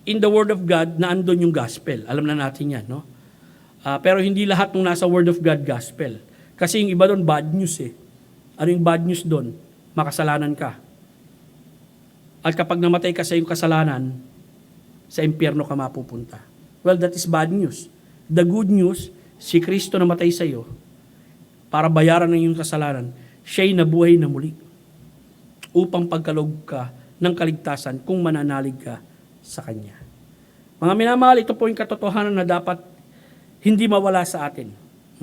B: in the word of God, naandun yung gospel. Alam na natin yan, no? Pero hindi lahat ng nasa word of God, gospel. Kasi yung iba doon, bad news eh. Ano yung bad news doon? Makasalanan ka. At kapag namatay ka sa iyong kasalanan, sa impyerno ka mapupunta. Well, that is bad news. The good news, si Kristo namatay sa iyo para bayaran ng iyong kasalanan. Siya'y nabuhay na muli upang pagkaloob ka ng kaligtasan kung mananalig ka sa Kanya. Mga minamahal, ito po yung katotohanan na dapat hindi mawala sa atin.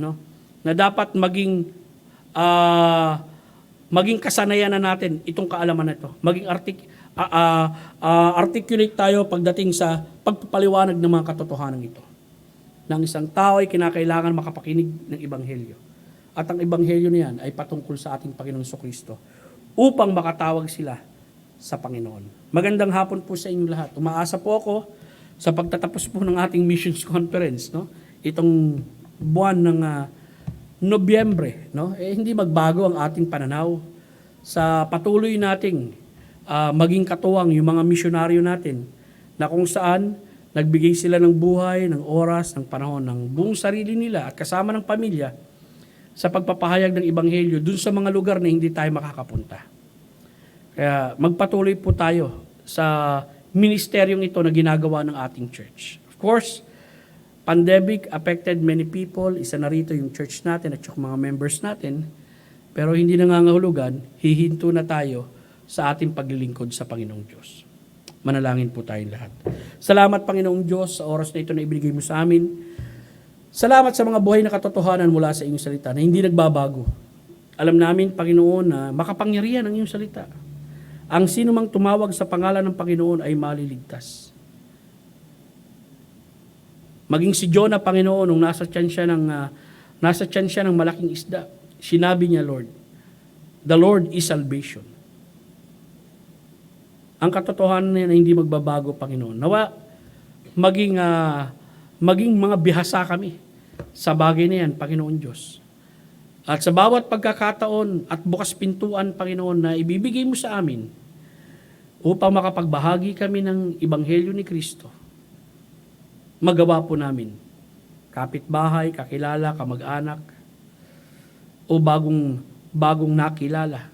B: No? Na dapat maging kasanayan na natin itong kaalaman na ito. Maging articulate tayo pagdating sa pagpapaliwanag ng mga katotohanan ito. Ng isang tao ay kinakailangan makapakinig ng Ebanghelyo. At ang Ebanghelyo niyan ay patungkol sa ating Panginoong Kristo upang makatawag sila sa Panginoon. Magandang hapon po sa inyong lahat. Umaasa po ako sa pagtatapos po ng ating missions conference, no? Itong buwan ng Nobyembre, no? Hindi magbago ang ating pananaw sa patuloy nating maging katuwang yung mga misyonaryo natin na kung saan nagbigay sila ng buhay, ng oras, ng panahon, ng buong sarili nila at kasama ng pamilya sa pagpapahayag ng Ebanghelyo dun sa mga lugar na hindi tayo makakapunta. Kaya magpatuloy po tayo sa ministeryong ito na ginagawa ng ating church. Of course, pandemic affected many people. Isa na rito yung church natin at yung mga members natin. Pero hindi nangangahulugan, hihinto na tayo sa ating paglilingkod sa Panginoong Diyos. Manalangin po tayong lahat. Salamat Panginoong Diyos sa oras na ito na ibinigay mo sa amin. Salamat sa mga buhay na katotohanan mula sa iyong salita na hindi nagbabago. Alam namin, Panginoon, na makapangyarihan ang iyong salita. Ang sino mang tumawag sa pangalan ng Panginoon ay maliligtas. Maging si Jonah, Panginoon, nung nasa tiyan siya ng malaking isda, sinabi niya, Lord, the Lord is salvation. Ang katotohanan na hindi magbabago, Panginoon. Nawa, maging mga bihasa kami sa bagay na yan, Panginoon Diyos. At sa bawat pagkakataon at bukas pintuan, Panginoon, na ibibigay mo sa amin upang makapagbahagi kami ng Ebanghelyo ni Kristo, magawa po namin. Kapitbahay, kakilala, kamag-anak, o bagong nakilala.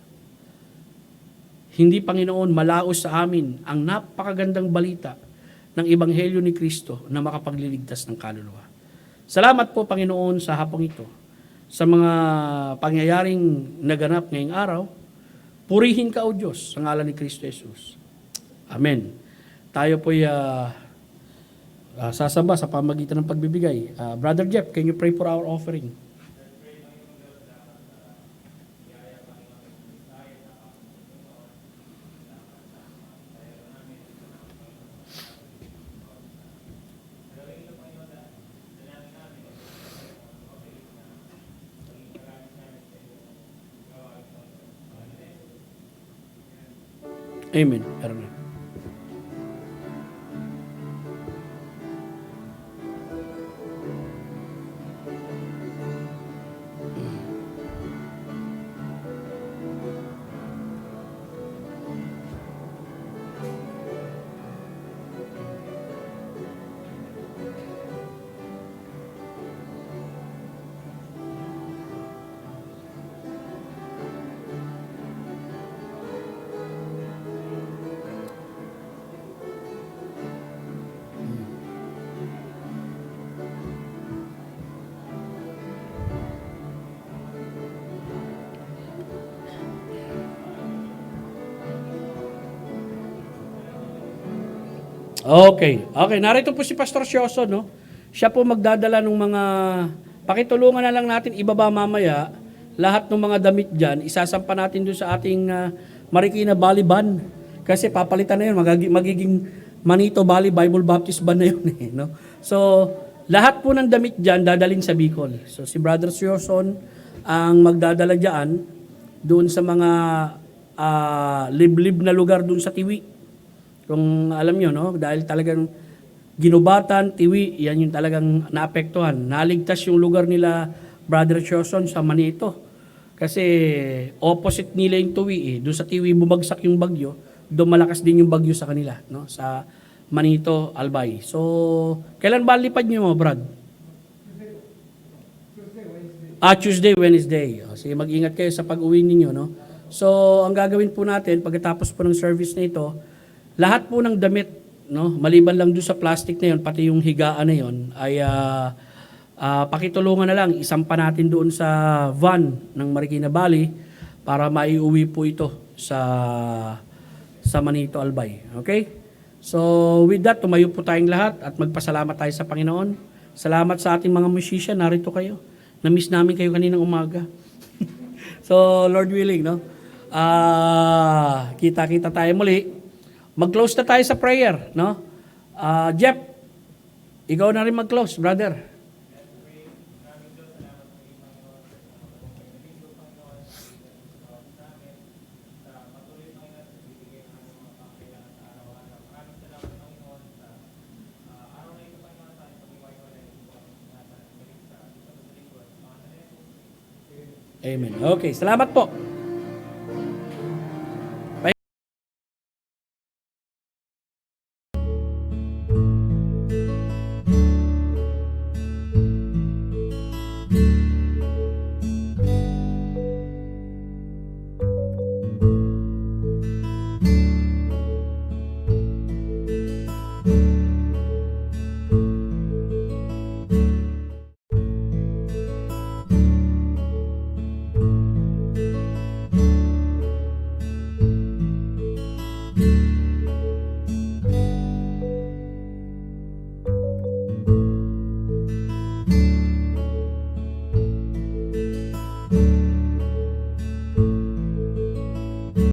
B: Hindi, Panginoon, malaos sa amin ang napakagandang balita ng Ebanghelyo ni Kristo na makapagliligtas ng kaluluwa. Salamat po, Panginoon, sa hapong ito. Sa mga pangyayaring naganap ngayong araw, purihin ka, O Diyos, sa ngalan ni Kristo Jesus. Amen. Tayo po'y sasamba sa pamagitan ng pagbibigay. Brother Jeff, can you pray for our offering? Amen. Amen. Okay. Narito po si Pastor Sioso, no? Siya po magdadala ng mga, pakitulungan na lang natin, ibaba mamaya, lahat ng mga damit dyan, isasampa natin doon sa ating Marikina Valley Band. Kasi papalitan na yun, magiging Manito Valley Bible Baptist Band na yun. No? So, lahat po ng damit dyan, dadalhin sa Bicol. So, si Brother Sioson ang magdadala dyan, doon sa mga liblib na lugar doon sa Tiwi. Kung alam nyo, no? Dahil talagang Ginubatan, Tiwi, yan yung talagang naapektuhan. Naligtas yung lugar nila, Brother Choson, sa Manito. Kasi opposite nila yung Tiwi. Doon sa Tiwi bumagsak yung bagyo, doon malakas din yung bagyo sa kanila, no? Sa Manito, Albay. So, kailan ba lipad nyo, Brad? Tuesday, Wednesday. Sige, mag-ingat kayo sa pag-uwi ninyo, no? So, ang gagawin po natin, pagkatapos po ng service na ito, lahat po ng damit, no, maliban lang doon sa plastic na yon, pati yung higaan na yon, ay pakitulungan na lang, isampa natin doon sa van ng Marikina Valley para maiuwi po ito sa Manito, Albay. Okay? So, with that, tumayo po tayong lahat at magpasalamat tayo sa Panginoon. Salamat sa ating mga musician, narito kayo. Na-miss namin kayo kaninang umaga. So, Lord willing, no? Kita-kita tayo muli. mag-close na tayo sa prayer, no? Jeff, ikaw na rin mag-close, brother. Amen. Okay, salamat po.